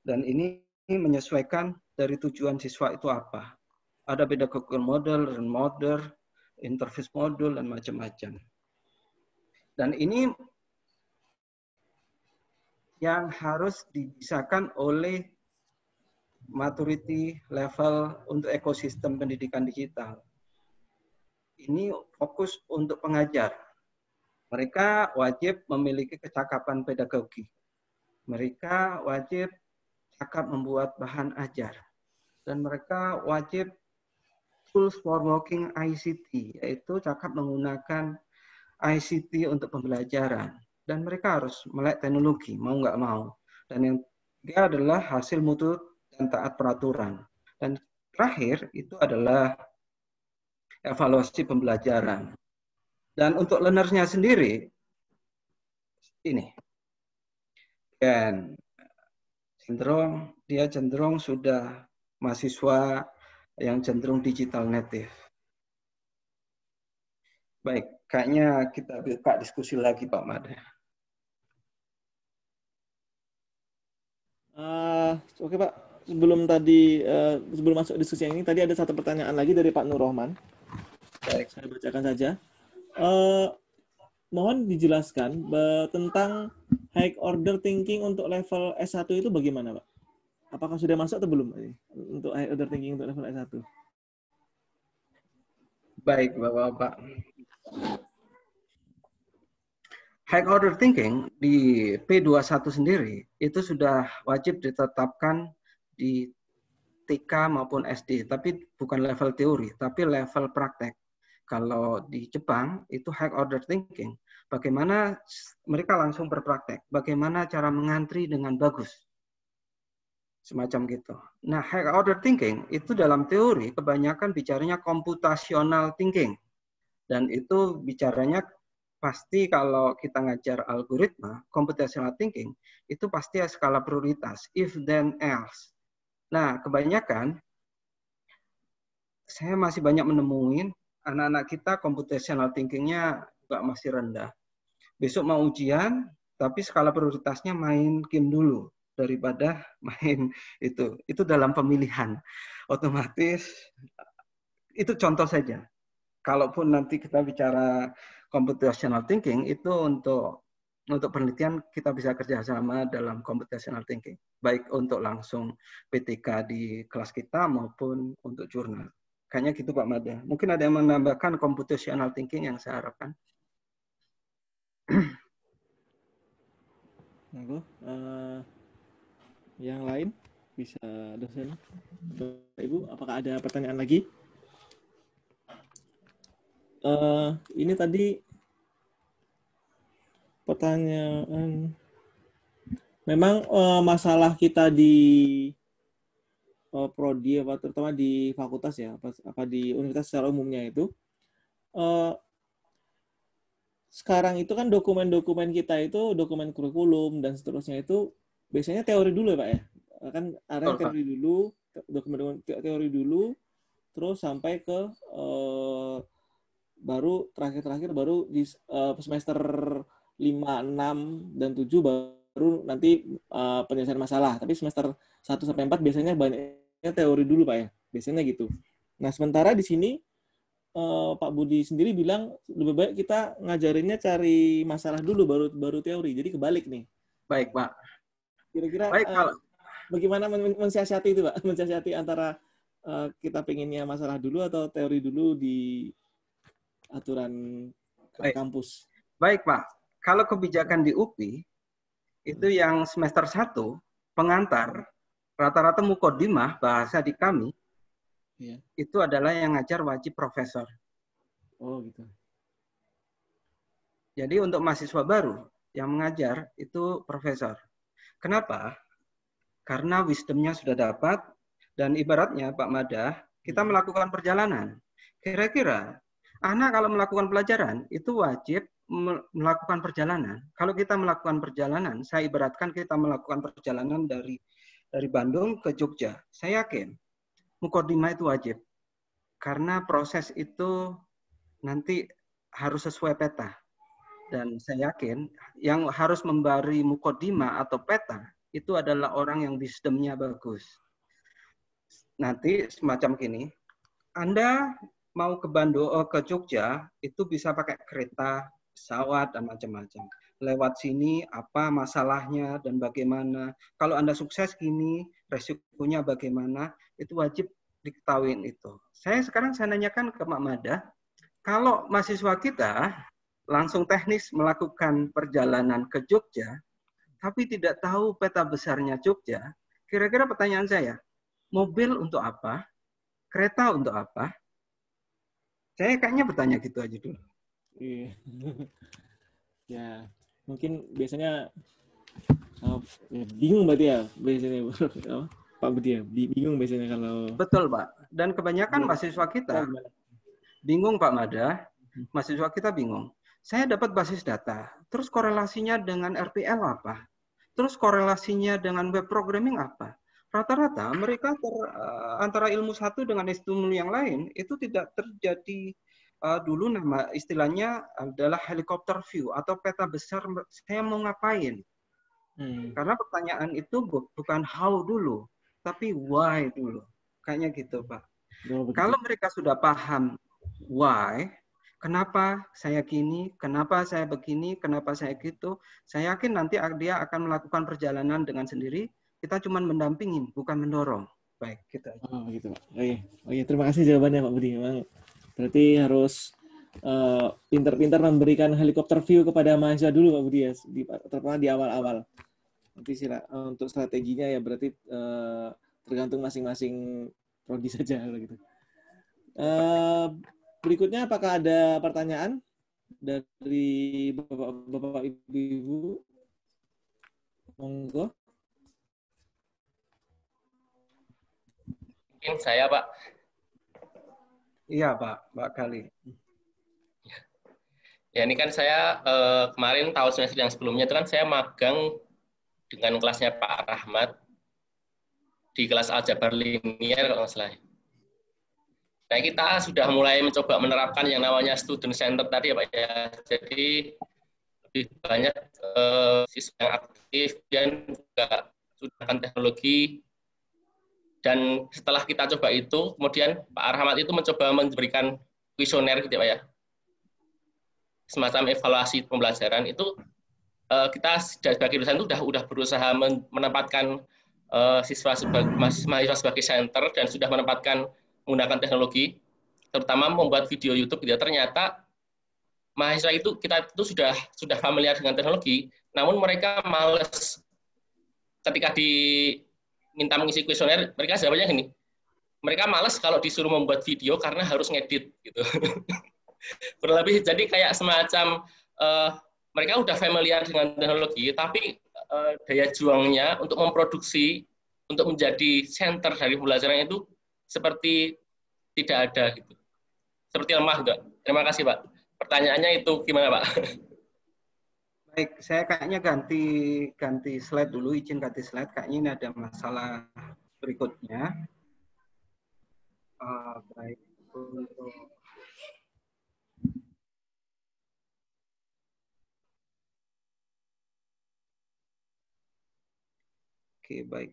Dan ini menyesuaikan dari tujuan siswa itu apa. Ada pedagogical model, learn model, interface model, dan macam-macam. Dan ini yang harus dibisakan oleh maturity level untuk ekosistem pendidikan digital. Ini fokus untuk pengajar. Mereka wajib memiliki kecakapan pedagogi. Mereka wajib cakap membuat bahan ajar. Dan mereka wajib tools for working ICT, yaitu cakap menggunakan ICT untuk pembelajaran. Dan mereka harus melek teknologi, mau nggak mau. Dan yang ketiga adalah hasil mutu dan taat peraturan. Dan terakhir itu adalah evaluasi pembelajaran. Dan untuk learner-nya sendiri, ini. Dan dia cenderung sudah mahasiswa yang cenderung digital native. Baik, kayaknya kita buka diskusi lagi Pak Mada. Oke Pak, sebelum masuk diskusi yang ini, tadi ada satu pertanyaan lagi dari Pak Nur Rohman. Baik, saya bacakan saja. Mohon dijelaskan tentang high order thinking untuk level S1 itu bagaimana Pak? Apakah sudah masuk atau belum untuk high order thinking untuk level S1? Baik, Bapak-Bapak. High order thinking di P21 sendiri itu sudah wajib ditetapkan di TK maupun SD, tapi bukan level teori, tapi level praktek. Kalau di Jepang itu high order thinking, bagaimana mereka langsung berpraktek, bagaimana cara mengantri dengan bagus. Semacam gitu. Nah, high order thinking itu dalam teori kebanyakan bicaranya computational thinking. Dan itu bicaranya pasti kalau kita ngajar algoritma, computational thinking, itu pasti skala prioritas, if then else. Nah, kebanyakan saya masih banyak menemuin anak-anak kita computational thinking-nya juga masih rendah. Besok mau ujian, tapi skala prioritasnya main game dulu daripada main itu. Itu dalam pemilihan. Otomatis, itu contoh saja. Kalaupun nanti kita bicara computational thinking, itu untuk penelitian kita bisa kerjasama dalam computational thinking. Baik untuk langsung PTK di kelas kita maupun untuk jurnal. Kayaknya gitu Pak Mada. Mungkin ada yang menambahkan computational thinking yang saya harapkan. Yang lain bisa dosen, Ibu, apakah ada pertanyaan lagi? Ini tadi pertanyaan, memang masalah kita di prodi, terutama di fakultas ya, apa di universitas secara umumnya itu, sekarang itu kan dokumen-dokumen kita itu dokumen kurikulum dan seterusnya itu biasanya teori dulu ya Pak ya, kan ada teori dulu, dokumen teori dulu, terus sampai ke baru terakhir baru di semester 5, 6, dan 7 baru nanti penyelesaian masalah. Tapi semester 1-4 biasanya banyaknya teori dulu Pak ya, biasanya gitu. Nah sementara di sini Pak Budi sendiri bilang lebih baik kita ngajarinnya cari masalah dulu baru teori. Jadi kebalik nih. Baik Pak. Kira-kira bagaimana mensiasati itu Pak? Mensiasati antara kita pengennya masalah dulu atau teori dulu di aturan kampus. Baik, Pak. Kalau kebijakan di UPI, itu yang semester 1, pengantar, rata-rata mukodimah, bahasa di kami, itu adalah yang ngajar wajib profesor. Oh, gitu. Jadi untuk mahasiswa baru, yang mengajar itu profesor. Kenapa? Karena wisdomnya sudah dapat, dan ibaratnya Pak Madah, kita melakukan perjalanan. Kira-kira, anak kalau melakukan pelajaran, itu wajib melakukan perjalanan. Kalau kita melakukan perjalanan, saya ibaratkan kita melakukan perjalanan dari Bandung ke Jogja. Saya yakin, mukodimah itu wajib. Karena proses itu nanti harus sesuai peta. Dan saya yakin, yang harus memberi mukodimah atau peta, itu adalah orang yang wisdomnya bagus. Nanti semacam gini, Anda mau ke Bandung, ke Jogja, itu bisa pakai kereta, pesawat, dan macam-macam. Lewat sini, apa masalahnya, dan bagaimana. Kalau Anda sukses gini, resikonya bagaimana, itu wajib diketahui itu. Saya nanyakan ke Pak Madah, kalau mahasiswa kita langsung teknis melakukan perjalanan ke Jogja, tapi tidak tahu peta besarnya Jogja, kira-kira pertanyaan saya, mobil untuk apa? Kereta untuk apa? Saya kayaknya bertanya gitu aja dulu. Iya. Ya, mungkin biasanya bingung berarti ya biasanya Pak Budi ya, bingung biasanya kalau. Betul, Pak. Dan kebanyakan mahasiswa kita bingung, Pak Mada. Mahasiswa kita bingung. Saya dapat basis data, terus korelasinya dengan RTL apa? Terus korelasinya dengan web programming apa? Rata-rata mereka antara ilmu satu dengan ilmu yang lain itu tidak terjadi dulu nama istilahnya adalah helikopter view atau peta besar saya mau ngapain. Karena pertanyaan itu bukan how dulu, tapi why dulu. Kayaknya gitu, Pak. Kalau mereka sudah paham why, kenapa saya gini, kenapa saya begini, kenapa saya gitu, saya yakin nanti dia akan melakukan perjalanan dengan sendiri. Kita cuma mendampingin, bukan mendorong. Baik, gitu aja. Oh, gitu, Pak. Oh iya, terima kasih jawabannya, Pak Budi. Memang berarti harus pintar-pintar memberikan helikopter view kepada mahasiswa dulu, Pak Budi ya, terutama di awal-awal. Nanti untuk strateginya ya berarti tergantung masing-masing prodi saja gitu. Berikutnya apakah ada pertanyaan dari Bapak Ibu? Monggo. Mungkin saya, Pak. Iya, Pak Kali. Ya, ini kan saya kemarin tahun semester yang sebelumnya itu kan saya magang dengan kelasnya Pak Rahmat di kelas aljabar linier kalau nggak salah. Nah, kita sudah mulai mencoba menerapkan yang namanya student center tadi ya Pak ya. Jadi lebih banyak siswa yang aktif dan juga sudah akan teknologi. Dan setelah kita coba itu, kemudian Pak Rahmat itu mencoba memberikan kuesioner gitu ya Pak ya. Semacam evaluasi pembelajaran itu kita sebagai dosen itu sudah berusaha menempatkan mahasiswa sebagai center dan sudah menempatkan menggunakan teknologi, terutama membuat video YouTube. Ternyata mahasiswa itu sudah familiar dengan teknologi, namun mereka malas ketika diminta mengisi kuesioner. Mereka jawabannya gini, mereka malas kalau disuruh membuat video karena harus ngedit gitu. Berlebih jadi kayak semacam mereka udah familiar dengan teknologi, tapi daya juangnya untuk memproduksi, untuk menjadi center dari pembelajaran itu seperti tidak ada gitu. Seperti lemah juga. Terima kasih, Pak. Pertanyaannya itu gimana, Pak? Baik, saya kayaknya ganti slide dulu, izin ganti slide. Kayaknya ini ada masalah berikutnya. Baik, untuk Oke, baik.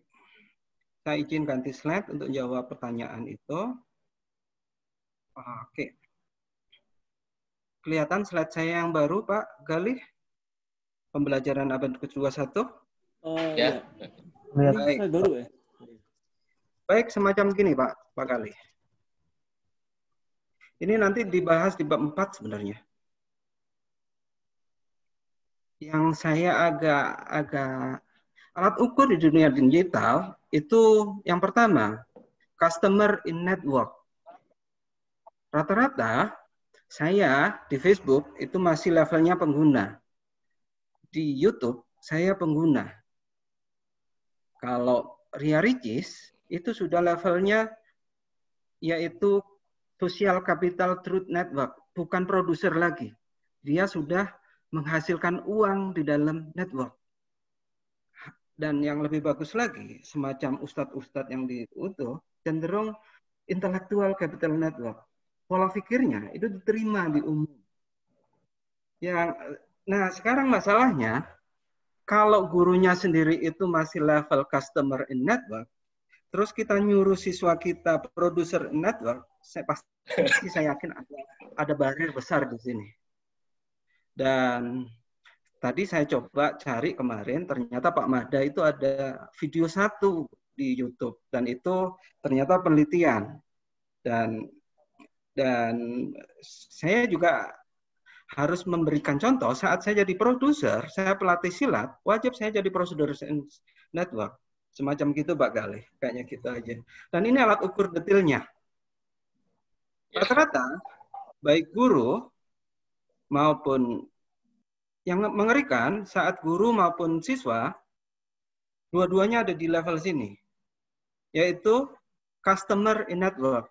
Saya izin ganti slide untuk jawab pertanyaan itu. Oke. Kelihatan slide saya yang baru, Pak Galih? Pembelajaran abad ke-21? Ya. Ini slide baru ya? Baik, semacam gini, Pak Galih. Ini nanti dibahas di bab 4 sebenarnya. yang saya agak alat ukur di dunia digital itu yang pertama, customer in network. Rata-rata saya di Facebook itu masih levelnya pengguna. Di YouTube saya pengguna. Kalau Ria Ricis itu sudah levelnya yaitu social capital truth network, bukan produser lagi. Dia sudah menghasilkan uang di dalam network. Dan yang lebih bagus lagi, semacam ustadz-ustadz yang diutuh, cenderung intellectual capital network. Pola pikirnya itu diterima di umum. Nah, sekarang masalahnya, kalau gurunya sendiri itu masih level customer in network, terus kita nyuruh siswa kita producer in network, saya yakin ada barrier besar di sini. Dan tadi saya coba cari kemarin, ternyata Pak Mada itu ada video 1 di YouTube, dan itu ternyata penelitian. Dan saya juga harus memberikan contoh, saat saya jadi produser, saya pelatih silat, wajib saya jadi produser network. Semacam gitu Pak Galih, kayaknya gitu aja. Dan ini alat ukur detailnya. Rata-rata, baik guru maupun yang mengerikan, saat guru maupun siswa, dua-duanya ada di level sini, yaitu customer in network.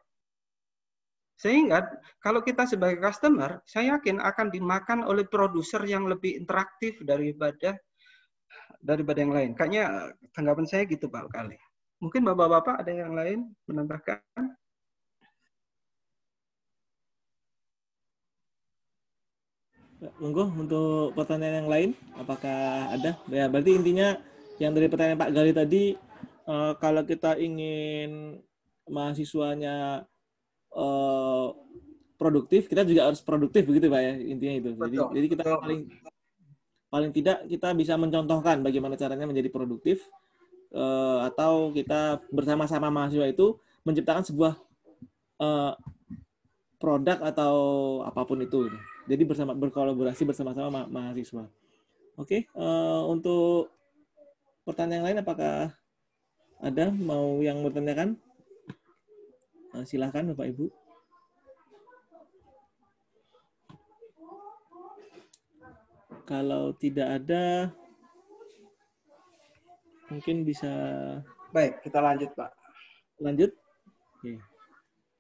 Sehingga kalau kita sebagai customer, saya yakin akan dimakan oleh produser yang lebih interaktif daripada yang lain. Kayaknya tanggapan saya gitu Pak Kali. Mungkin Bapak-Bapak ada yang lain menambahkan? Monggo untuk pertanyaan yang lain, apakah ada? Ya, berarti intinya yang dari pertanyaan Pak Gali tadi, kalau kita ingin mahasiswanya produktif, kita juga harus produktif begitu Pak ya, intinya itu. Jadi kita paling tidak kita bisa mencontohkan bagaimana caranya menjadi produktif, atau kita bersama-sama mahasiswa itu menciptakan sebuah produk atau apapun itu. Jadi berkolaborasi bersama-sama mahasiswa. Oke, untuk pertanyaan lain apakah ada mau yang bertanyakan? Silakan Bapak Ibu. Kalau tidak ada, mungkin bisa. Baik, kita lanjut Pak. Lanjut. Oke.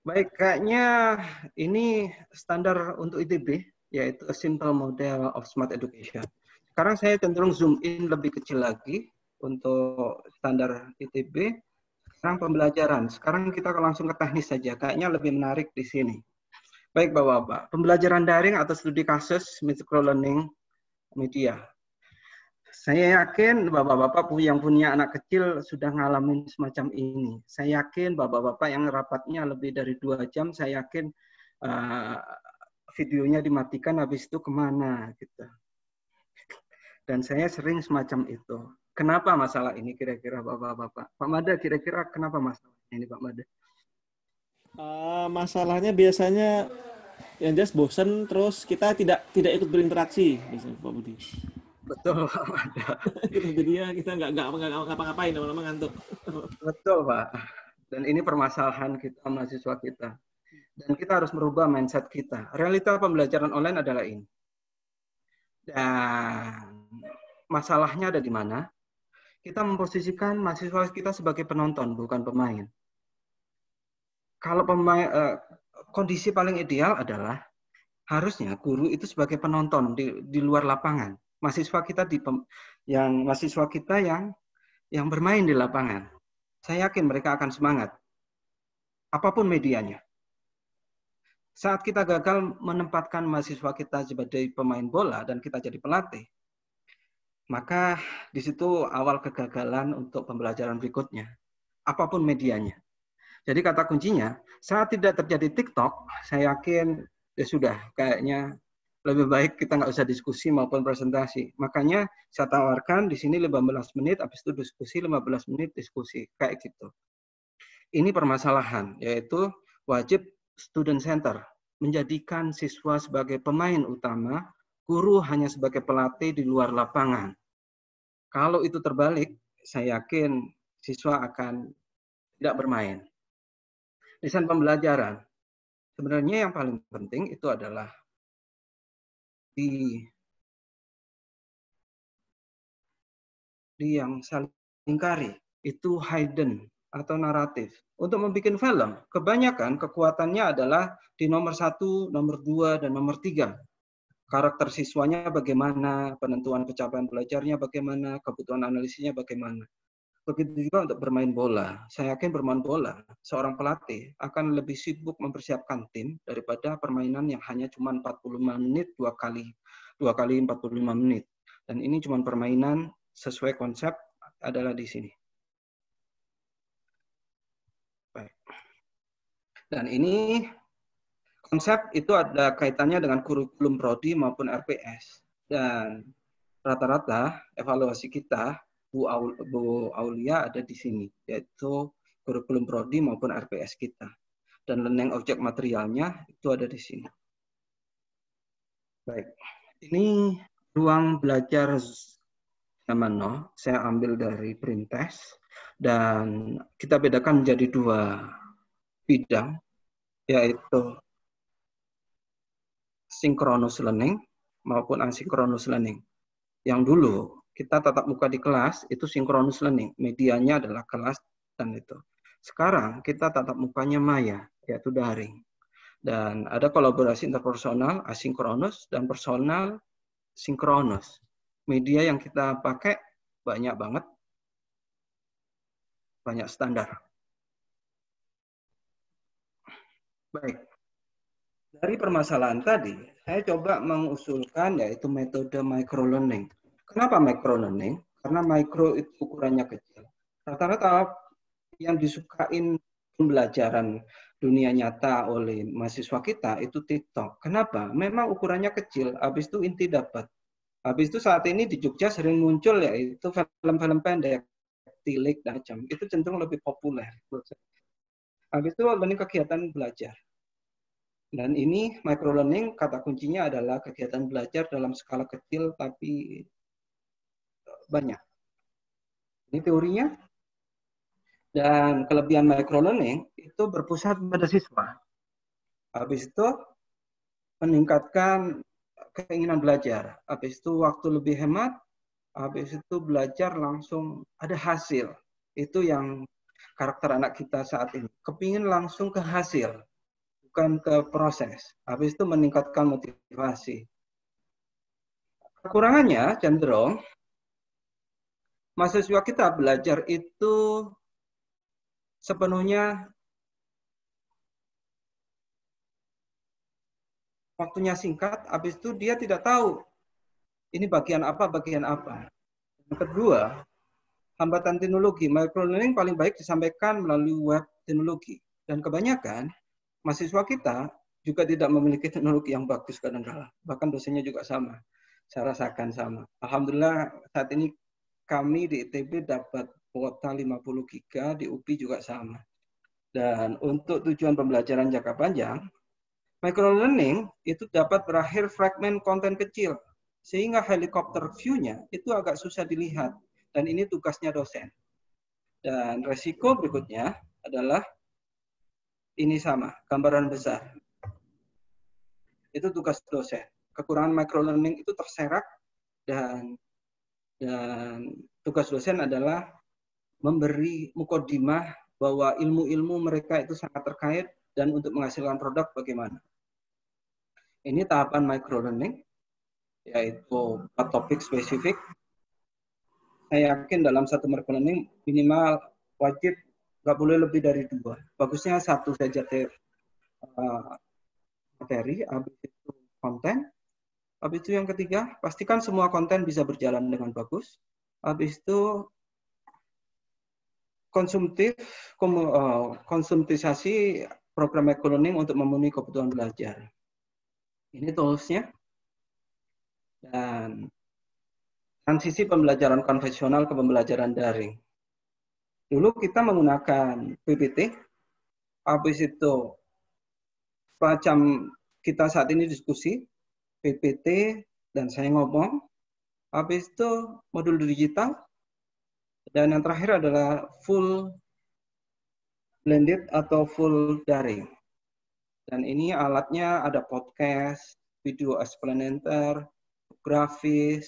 Baik, kayaknya ini standar untuk ITB, yaitu a simple model of smart education. Sekarang saya cenderung zoom in lebih kecil lagi untuk standar ITB. Sekarang pembelajaran. Sekarang kita langsung ke teknis saja. Kayaknya lebih menarik di sini. Baik Bapak-Bapak, pembelajaran daring atau studi kasus microlearning media. Saya yakin Bapak-Bapak yang punya anak kecil sudah ngalamin semacam ini. Saya yakin Bapak-Bapak yang rapatnya lebih dari 2 jam, saya yakin videonya dimatikan, habis itu kemana gitu. Dan saya sering semacam itu. Kenapa masalah ini kira-kira Bapak-Bapak? Pak Mada, kira-kira kenapa masalah ini Pak Mada? Masalahnya biasanya yang jelas bosan, terus kita tidak ikut berinteraksi, biasanya Pak Budi. Betul Pak Mada. Jadi ya kita nggak ngapa-ngapain, lama-lama ngantuk. Betul Pak. Dan ini permasalahan kita, mahasiswa kita. Dan kita harus merubah mindset kita. Realita pembelajaran online adalah ini. Dan masalahnya ada di mana? Kita memposisikan mahasiswa kita sebagai penonton, bukan pemain. Kalau kondisi paling ideal adalah harusnya guru itu sebagai penonton di luar lapangan. Mahasiswa kita yang bermain di lapangan. Saya yakin mereka akan semangat. Apapun medianya. Saat kita gagal menempatkan mahasiswa kita sebagai pemain bola dan kita jadi pelatih, maka di situ awal kegagalan untuk pembelajaran berikutnya. Apapun medianya. Jadi kata kuncinya, saat tidak terjadi TikTok, saya yakin ya sudah, kayaknya lebih baik kita nggak usah diskusi maupun presentasi. Makanya saya tawarkan di sini 15 menit, habis itu diskusi, 15 menit diskusi. Kayak gitu. Ini permasalahan, yaitu wajib student center. Menjadikan siswa sebagai pemain utama, guru hanya sebagai pelatih di luar lapangan. Kalau itu terbalik, saya yakin siswa akan tidak bermain. Desain pembelajaran. Sebenarnya yang paling penting itu adalah di yang saling lingkari, itu hidden atau naratif. Untuk membuat film, kebanyakan kekuatannya adalah di nomor 1, nomor 2, dan nomor 3. Karakter siswanya bagaimana, penentuan pencapaian belajarnya bagaimana, kebutuhan analisisnya bagaimana. Begitu juga untuk bermain bola. Saya yakin bermain bola, seorang pelatih akan lebih sibuk mempersiapkan tim daripada permainan yang hanya cuma 45 menit, dua kali 45 menit. Dan ini cuma permainan sesuai konsep adalah di sini. Baik. Dan ini konsep itu ada kaitannya dengan kurikulum prodi maupun RPS. Dan rata-rata evaluasi kita, Bu Aulia ada di sini, yaitu kurikulum prodi maupun RPS kita. Dan learning objek materialnya itu ada di sini. Baik, ini ruang belajar zaman now, saya ambil dari Printes, dan kita bedakan menjadi 2 bidang, yaitu synchronous learning maupun asynchronous learning. Yang dulu kita tatap muka di kelas itu synchronous learning, medianya adalah kelas dan itu. Sekarang kita tatap mukanya maya, yaitu daring. Dan ada kolaborasi interpersonal asinkronus dan personal sinkronus. Media yang kita pakai banyak banget, banyak standar. Baik. Dari permasalahan tadi, saya coba mengusulkan yaitu metode microlearning. Kenapa microlearning? Karena micro itu ukurannya kecil. Rata-rata yang disukain pembelajaran dunia nyata oleh mahasiswa kita itu TikTok. Kenapa? Memang ukurannya kecil, habis itu inti dapat. Habis itu saat ini di Jogja sering muncul yaitu film-film pendek, tilik dan macam. Itu cenderung lebih populer. Habis itu learning kegiatan belajar. Dan ini microlearning kata kuncinya adalah kegiatan belajar dalam skala kecil tapi banyak. Ini teorinya. Dan kelebihan microlearning itu berpusat pada siswa. Habis itu meningkatkan keinginan belajar. Habis itu waktu lebih hemat. Habis itu belajar langsung ada hasil. Itu yang karakter anak kita saat ini. Kepingin langsung ke hasil. Bukan ke proses. Habis itu meningkatkan motivasi. Kekurangannya cenderung mahasiswa kita belajar itu sepenuhnya waktunya singkat, habis itu dia tidak tahu ini bagian apa. Yang kedua, hambatan teknologi. Microlearning paling baik disampaikan melalui web teknologi. Dan kebanyakan mahasiswa kita juga tidak memiliki teknologi yang bagus kadang-kala. Bahkan dosennya juga sama. Saya rasakan sama. Alhamdulillah saat ini kami di ITB dapat kuota 50 giga, di UPI juga sama. Dan untuk tujuan pembelajaran jangka panjang, microlearning itu dapat berakhir fragmen konten kecil, sehingga helikopter view-nya itu agak susah dilihat. Dan ini tugasnya dosen. Dan resiko berikutnya adalah ini sama, gambaran besar. Itu tugas dosen. Kekurangan microlearning itu terserak dan tugas dosen adalah memberi mukodimah bahwa ilmu-ilmu mereka itu sangat terkait dan untuk menghasilkan produk bagaimana. Ini tahapan microlearning, yaitu topik spesifik. Saya yakin dalam satu microlearning minimal wajib nggak boleh lebih dari 2. Bagusnya 1 saja materi, habis itu konten. Habis itu yang ketiga, pastikan semua konten bisa berjalan dengan bagus. Habis itu konsumtisasi program microlearning untuk memenuhi kebutuhan belajar. Ini tools-nya. Dan transisi pembelajaran konvensional ke pembelajaran daring. Dulu kita menggunakan PPT, habis itu semacam kita saat ini diskusi, PPT, dan saya ngomong. Habis itu modul digital. Dan yang terakhir adalah full blended atau full daring. Dan ini alatnya ada podcast, video explainer, grafis,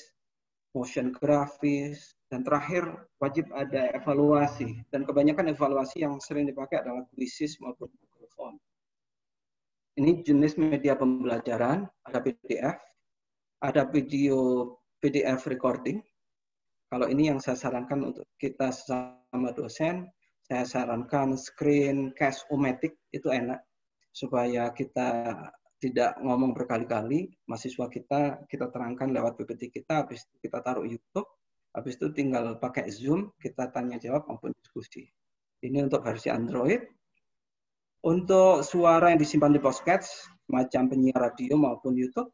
motion grafis, dan terakhir wajib ada evaluasi. Dan kebanyakan evaluasi yang sering dipakai adalah Quizzes maupun Google Form. Ini jenis media pembelajaran, ada PDF, ada video PDF recording. Kalau ini yang saya sarankan untuk kita sama dosen, saya sarankan Screencast-O-Matic, itu enak. Supaya kita tidak ngomong berkali-kali, mahasiswa kita terangkan lewat PPT kita, habis itu kita taruh YouTube, habis itu tinggal pakai Zoom, kita tanya jawab maupun diskusi. Ini untuk versi Android. Untuk suara yang disimpan di podcast, macam penyiar radio maupun YouTube,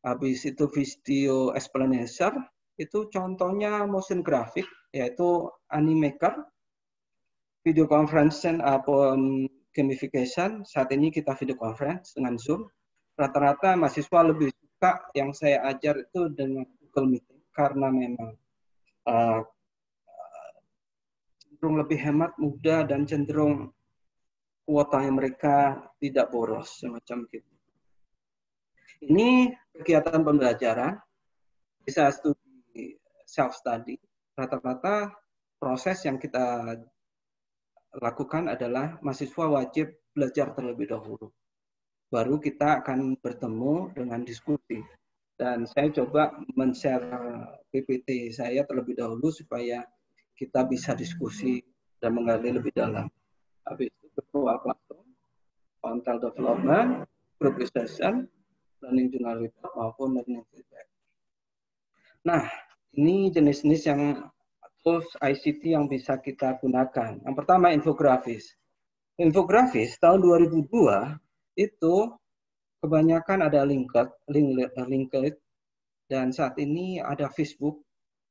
habis itu video explainer, itu contohnya motion graphic, yaitu Animaker, video conference ataupun gamification. Saat ini kita video conference dengan Zoom. Rata-rata mahasiswa lebih suka yang saya ajar itu dengan Google Meeting karena memang cenderung lebih hemat, mudah, dan cenderung kuotanya mereka tidak boros, semacam gitu. Ini kegiatan pembelajaran, bisa studi self-study. Rata-rata proses yang kita lakukan adalah mahasiswa wajib belajar terlebih dahulu. Baru kita akan bertemu dengan diskusi. Dan saya coba men-share PPT saya terlebih dahulu supaya kita bisa diskusi dan menggali lebih dalam. Habis itu virtual classroom, content development, group discussion, learning journal report maupun learning feedback. Nah, ini jenis-jenis yang tools ICT yang bisa kita gunakan. Yang pertama infografis. Infografis tahun 2002 itu kebanyakan ada Linked, dan saat ini ada Facebook.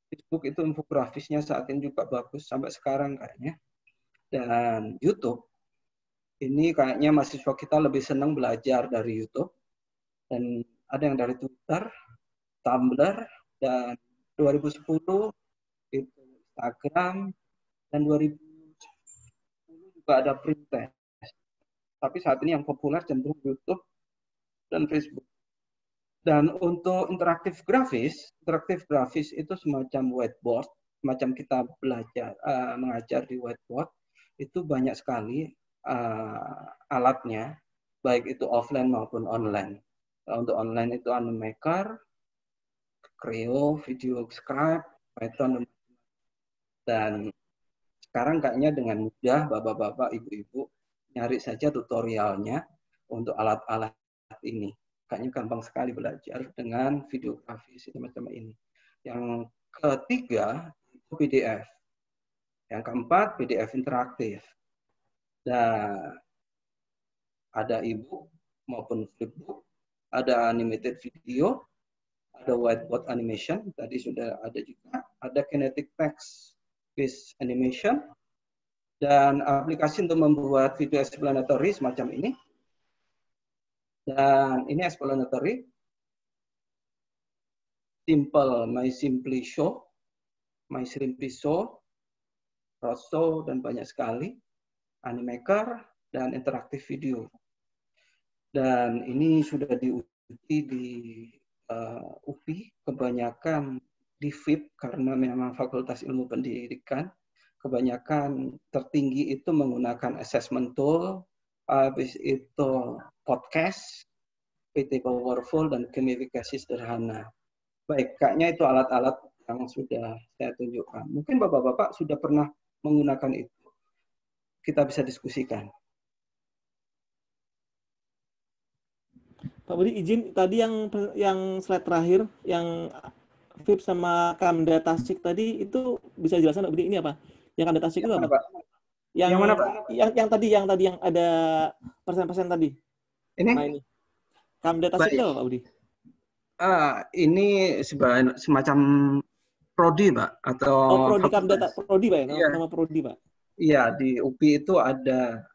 Facebook itu infografisnya saat ini juga bagus sampai sekarang kayaknya. Dan YouTube, ini kayaknya mahasiswa kita lebih senang belajar dari YouTube. Dan ada yang dari Twitter, Tumblr, dan 2010 itu Instagram, dan 2010 juga ada Pinterest. Tapi saat ini yang populer cenderung YouTube dan Facebook. Dan untuk interaktif grafis itu semacam whiteboard, semacam kita belajar mengajar di whiteboard, itu banyak sekali alatnya, baik itu offline maupun online. Untuk online itu Animaker, Creo, Video Scribe, Python, dan sekarang kayaknya dengan mudah bapak-bapak, ibu-ibu nyari saja tutorialnya untuk alat-alat ini. Kayaknya gampang sekali belajar dengan videografi semacam ini. Yang ketiga itu PDF. Yang keempat PDF interaktif. Dan ada e-book maupun flipbook, ada animated video, ada whiteboard animation, tadi sudah ada juga, ada kinetic text based animation, dan aplikasi untuk membuat video explanatory semacam ini. Dan ini explanatory, simple, my simply show, Rosso, dan banyak sekali, Animaker, dan interaktif video. Dan ini sudah diuji di UPI, kebanyakan di FIP karena memang Fakultas Ilmu Pendidikan, kebanyakan tertinggi itu menggunakan assessment tool, habis itu podcast, PT Powerful, dan gamifikasi sederhana. Baik, kayaknya itu alat-alat yang sudah saya tunjukkan. Mungkin Bapak-Bapak sudah pernah menggunakan itu. Kita bisa diskusikan. Pak Budi, izin tadi yang slide terakhir, yang VIP sama Kamda Tasik tadi, itu bisa jelasin Pak Budi, ini apa? Yang Kamda Tasik itu apa? Pak? Yang mana, Pak? Yang tadi yang ada persen-persen tadi. Ini? Nah, ini. Kamda Tasik itu apa, Pak Budi? Ini semacam prodi, Pak, atau prodi Kamda, prodi, Pak ya? Iya. Nama prodi, Pak. Iya, di UPI itu ada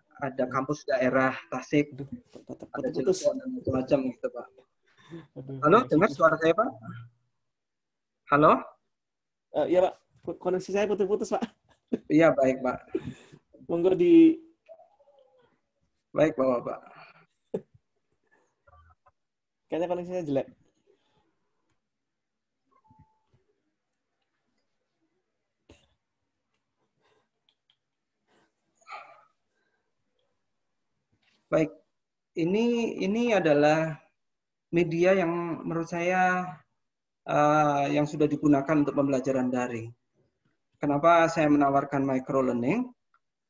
kampus daerah Tasik, ada Cilegon dan macam-macam gitu, Pak. Halo, dengar suara saya, Pak? Halo? Iya, Pak. Koneksi saya putus-putus, Pak. Iya, baik, Pak. Monggo di... Baik, Bapak. Kayaknya koneksinya jelek. Baik, ini adalah media yang menurut saya yang sudah digunakan untuk pembelajaran daring. Kenapa saya menawarkan microlearning?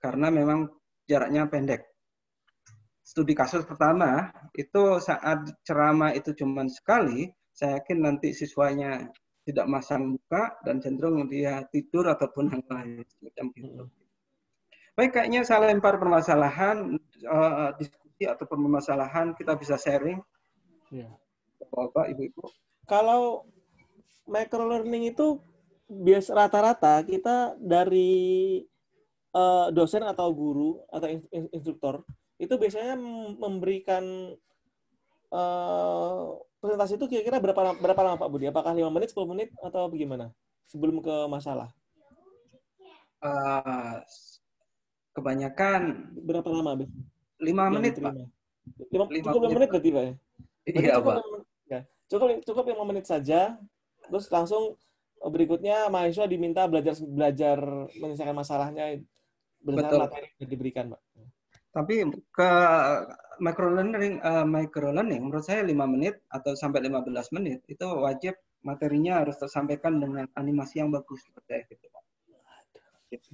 Karena memang jaraknya pendek. Studi kasus pertama itu saat ceramah itu cuma sekali, saya yakin nanti siswanya tidak masang muka dan cenderung dia tidur ataupun yang lain semacam gitu. Baik, kayaknya saya lempar permasalahan, diskusi atau permasalahan, kita bisa sharing. Ya. Bapak, Ibu-Ibu. Kalau microlearning itu biasa rata-rata kita dari dosen atau guru atau instruktur itu biasanya memberikan presentasi itu kira-kira berapa lama Pak Budi? Apakah 5 menit, 10 menit atau bagaimana? Sebelum ke masalah. Kebanyakan berapa lama? 5 menit, Pak. Cukup 5 menit berarti, Pak ya? Iya, Pak. Ya, cukup 5 menit saja. Terus langsung berikutnya mahasiswa diminta belajar menyelesaikan masalahnya berdasarkan materi yang diberikan, Pak. Tapi ke microlearning menurut saya 5 menit atau sampai 15 menit itu wajib materinya harus tersampaikan dengan animasi yang bagus seperti itu, Pak. Gitu.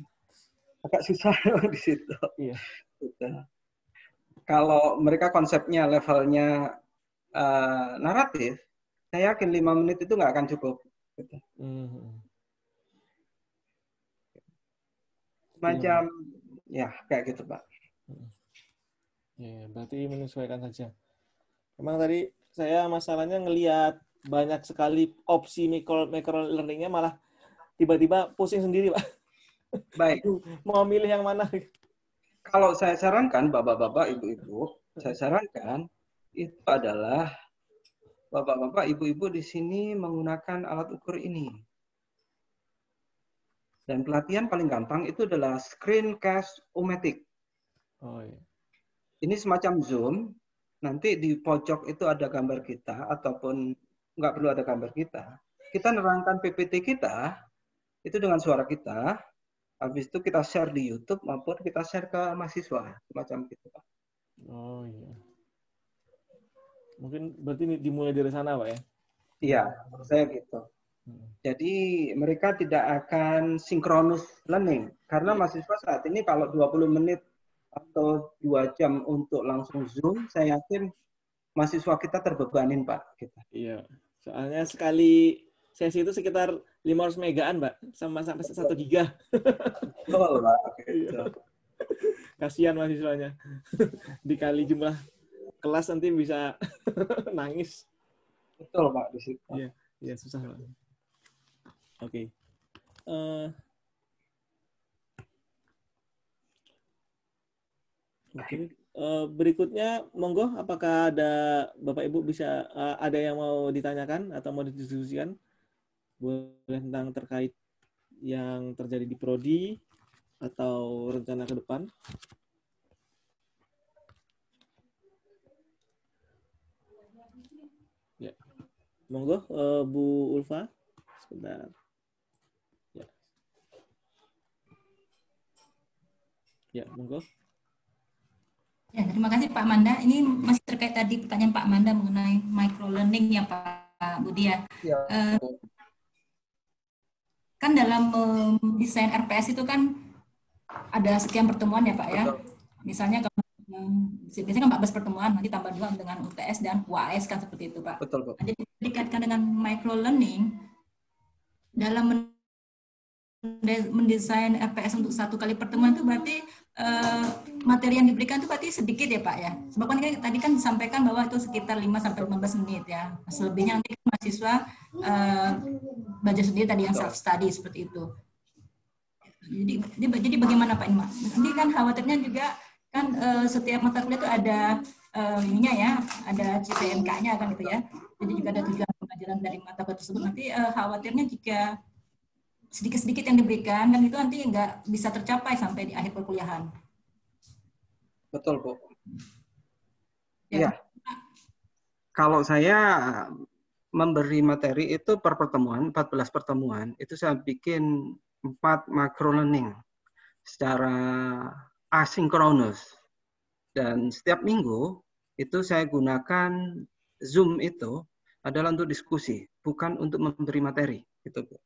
Agak susah di situ. Iya. Gitu. Kalau mereka konsepnya levelnya naratif, saya yakin 5 menit itu nggak akan cukup. Gitu. Semacam ya kayak gitu, Pak. Ya, berarti menyesuaikan saja. Memang tadi saya masalahnya ngelihat banyak sekali opsi microlearning-nya malah tiba-tiba pusing sendiri, Pak. Baik. Mau milih yang mana? Kalau saya sarankan, Bapak-bapak, Ibu-ibu, saya sarankan itu adalah Bapak-bapak, Ibu-ibu di sini menggunakan alat ukur ini. Dan pelatihan paling gampang itu adalah Screencast-O-Matic. Oh, iya. Ini semacam Zoom, nanti di pojok itu ada gambar kita, ataupun nggak perlu ada gambar kita. Kita nerangkan PPT kita, itu dengan suara kita, habis itu kita share di YouTube, maupun kita share ke mahasiswa, semacam gitu, Pak. Oh, iya. Mungkin berarti dimulai dari sana, Pak, ya? Iya, saya gitu. Jadi mereka tidak akan sinkronus learning, karena mahasiswa saat ini kalau 20 menit atau 2 jam untuk langsung Zoom, saya yakin mahasiswa kita terbebanin, Pak. Gitu. Iya, soalnya sekali sesi itu sekitar 500 megaan, Pak, sampai 1 giga. Betul, Pak. Gitu. Kasihan mahasiswanya. Dikali jumlah kelas nanti bisa nangis. Betul, Pak, di situ. Iya, iya susah, Pak. Oke. Oke. Berikutnya, monggo, apakah ada Bapak Ibu bisa ada yang mau ditanyakan atau mau didiskusikan? Boleh tentang terkait yang terjadi di Prodi atau rencana ke depan? Ya, monggo, Bu Ulfa, sebentar. Ya, ya, monggo. Ya, terima kasih Pak Manda. Ini masih terkait tadi pertanyaan Pak Manda mengenai microlearning ya Pak Budi ya. Kan dalam mendesain RPS itu kan ada sekian pertemuan ya Pak ya. Misalnya biasanya kan 14 pertemuan, nanti tambah 2 dengan UTS dan UAS kan seperti itu Pak. Betul, Pak. Jadi dikaitkan dengan microlearning dalam mendesain RPS untuk 1 kali pertemuan itu berarti materi yang diberikan itu berarti sedikit ya Pak ya. Sebab kan tadi kan disampaikan bahwa itu sekitar 5-15 menit ya. Selebihnya nanti mahasiswa belajar sendiri tadi yang self study seperti itu. Jadi bagaimana Pak ini Pak? Nanti kan khawatirnya juga kan setiap mata kuliah itu ada ininya ya, ada CPNK-nya kan gitu ya. Jadi juga ada tujuan pembelajaran dari mata kuliah tersebut. Nanti khawatirnya jika sedikit-sedikit yang diberikan, kan itu nanti nggak bisa tercapai sampai di akhir perkuliahan. Betul, Bu. Ya. Iya. Kalau saya memberi materi itu per pertemuan, 14 pertemuan, itu saya bikin 4 macro learning secara asinkronus. Dan setiap minggu itu saya gunakan Zoom itu adalah untuk diskusi, bukan untuk memberi materi. Gitu, Bu.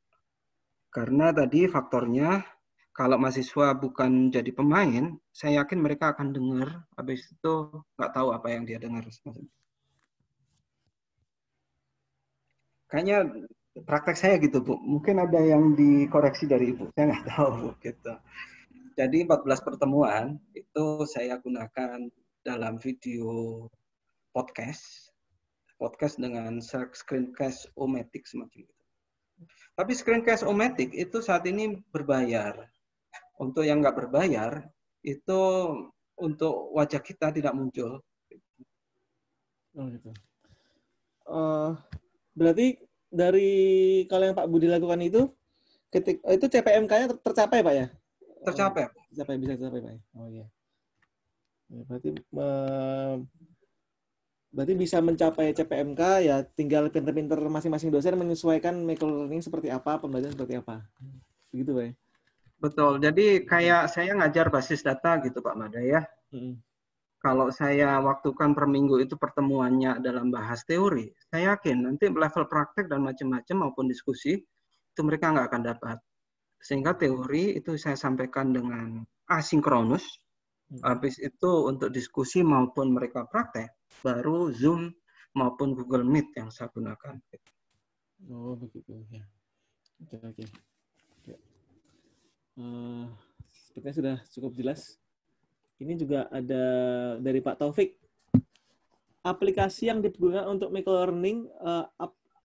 Karena tadi faktornya, kalau mahasiswa bukan jadi pemain, saya yakin mereka akan dengar, habis itu nggak tahu apa yang dia dengar. Kayaknya praktek saya gitu, Bu. Mungkin ada yang dikoreksi dari Ibu. Saya nggak tahu, Bu. Gitu. Jadi 14 pertemuan itu saya gunakan dalam video podcast dengan screencast-o-matic semacam itu. Tapi screencast-o-matic itu saat ini berbayar. Untuk yang nggak berbayar, itu untuk wajah kita tidak muncul. Oh gitu. Berarti dari kalau yang Pak Budi lakukan itu, itu CPMK-nya tercapai, Pak ya? Tercapai. Bisa tercapai, Pak. Oh iya. Berarti bisa mencapai CPMK ya, tinggal pinter-pinter masing-masing dosen menyesuaikan microlearning seperti apa, pembelajaran seperti apa. Begitu, Pak. Betul. Jadi kayak saya ngajar basis data gitu, Pak Mada ya. Kalau saya waktukan per minggu itu pertemuannya dalam bahas teori, saya yakin nanti level praktek dan macam-macam maupun diskusi itu mereka nggak akan dapat. Sehingga teori itu saya sampaikan dengan asinkronus. Habis itu untuk diskusi maupun mereka praktek, baru Zoom maupun Google Meet yang saya gunakan. Oh begitu ya. Oke. Sepertinya sudah cukup jelas. Ini juga ada dari Pak Taufik. Aplikasi yang digunakan untuk microlearning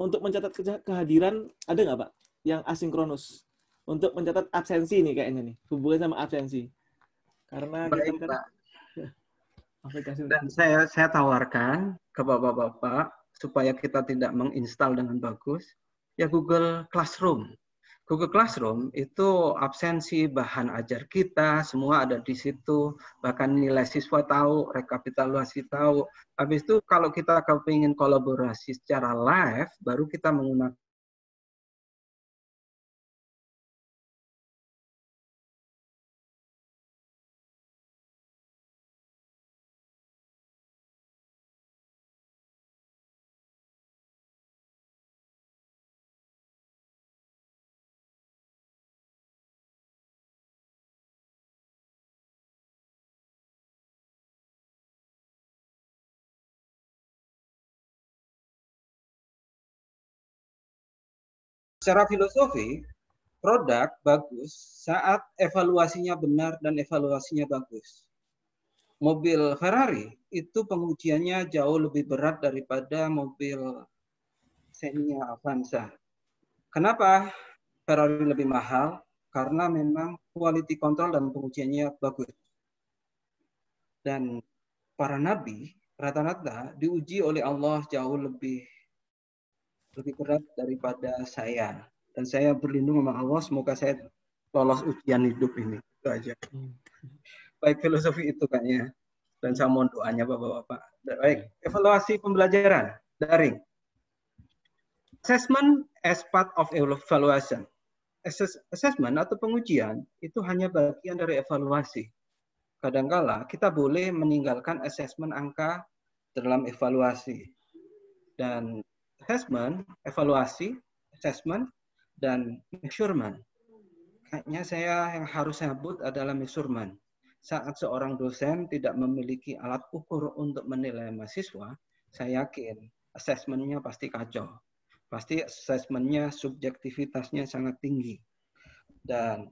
untuk mencatat kehadiran ada nggak, Pak? Yang asinkronus untuk mencatat absensi nih kayaknya nih, hubungan sama absensi. Karena baik, kita kan Pak. aplikasi. Dan saya tawarkan ke Bapak-bapak supaya kita tidak menginstal dengan bagus, ya Google Classroom. Google Classroom itu absensi, bahan ajar kita, semua ada di situ. Bahkan nilai siswa tahu, rekapitulasi tahu. Habis itu kalau kita kepingin kolaborasi secara live, baru kita menggunakan secara filosofi, produk bagus saat evaluasinya benar dan evaluasinya bagus. Mobil Ferrari itu pengujiannya jauh lebih berat daripada mobil Xenia Avanza. Kenapa Ferrari lebih mahal? Karena memang quality control dan pengujiannya bagus. Dan para nabi rata-rata diuji oleh Allah jauh lebih berat daripada saya. Dan saya berlindung sama Allah, semoga saya lolos ujian hidup ini. Itu aja. Baik, filosofi itu kayaknya. Dan saya mohon doanya Bapak-Bapak. Baik, evaluasi pembelajaran daring. Assessment as part of evaluation. Assessment atau pengujian itu hanya bagian dari evaluasi. Kadangkala kita boleh meninggalkan assessment angka dalam evaluasi. Dan assessment, evaluasi, assessment, dan measurement. Kayaknya saya yang harus sebut adalah measurement. Saat seorang dosen tidak memiliki alat ukur untuk menilai mahasiswa, saya yakin assessment-nya pasti kacau. Pasti assessment-nya subjektivitasnya sangat tinggi. Dan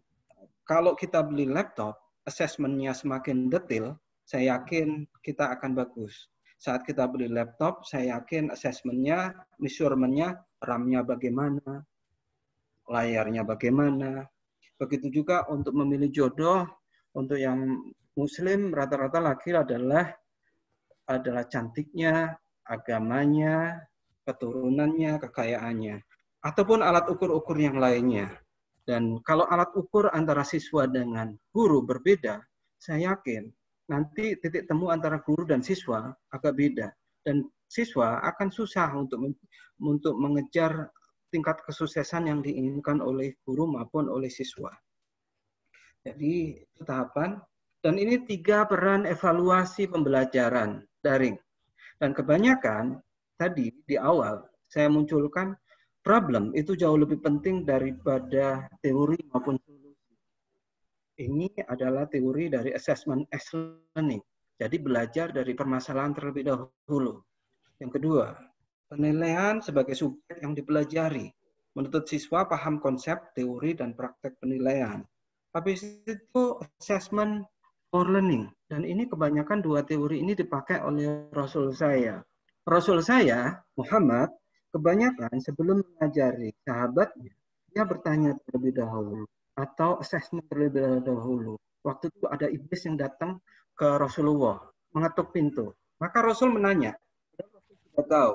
kalau kita beli laptop, assessment-nya semakin detail, saya yakin kita akan bagus. Saat kita beli laptop, saya yakin assessment-nya, measurement-nya, RAM-nya bagaimana, layarnya bagaimana. Begitu juga untuk memilih jodoh, untuk yang Muslim rata-rata laki adalah cantiknya, agamanya, keturunannya, kekayaannya, ataupun alat ukur-ukur yang lainnya. Dan kalau alat ukur antara siswa dengan guru berbeda, saya yakin nanti titik temu antara guru dan siswa agak beda. Dan siswa akan susah untuk mengejar tingkat kesuksesan yang diinginkan oleh guru maupun oleh siswa. Jadi tahapan. Dan ini 3 peran evaluasi pembelajaran daring. Dan kebanyakan tadi di awal saya munculkan problem itu jauh lebih penting daripada teori maupun solusi. Ini adalah teori dari assessment as learning. Jadi belajar dari permasalahan terlebih dahulu. Yang kedua, penilaian sebagai subjek yang dipelajari. Menuntut siswa paham konsep, teori, dan praktek penilaian. Habis itu assessment for learning. Dan ini kebanyakan 2 teori ini dipakai oleh Rasul saya. Rasul saya, Muhammad, kebanyakan sebelum mengajari sahabatnya, dia bertanya terlebih dahulu atau assessment terlebih dahulu. Waktu itu ada iblis yang datang ke Rasulullah, mengetuk pintu. Maka Rasul menanya, Rasul tidak tahu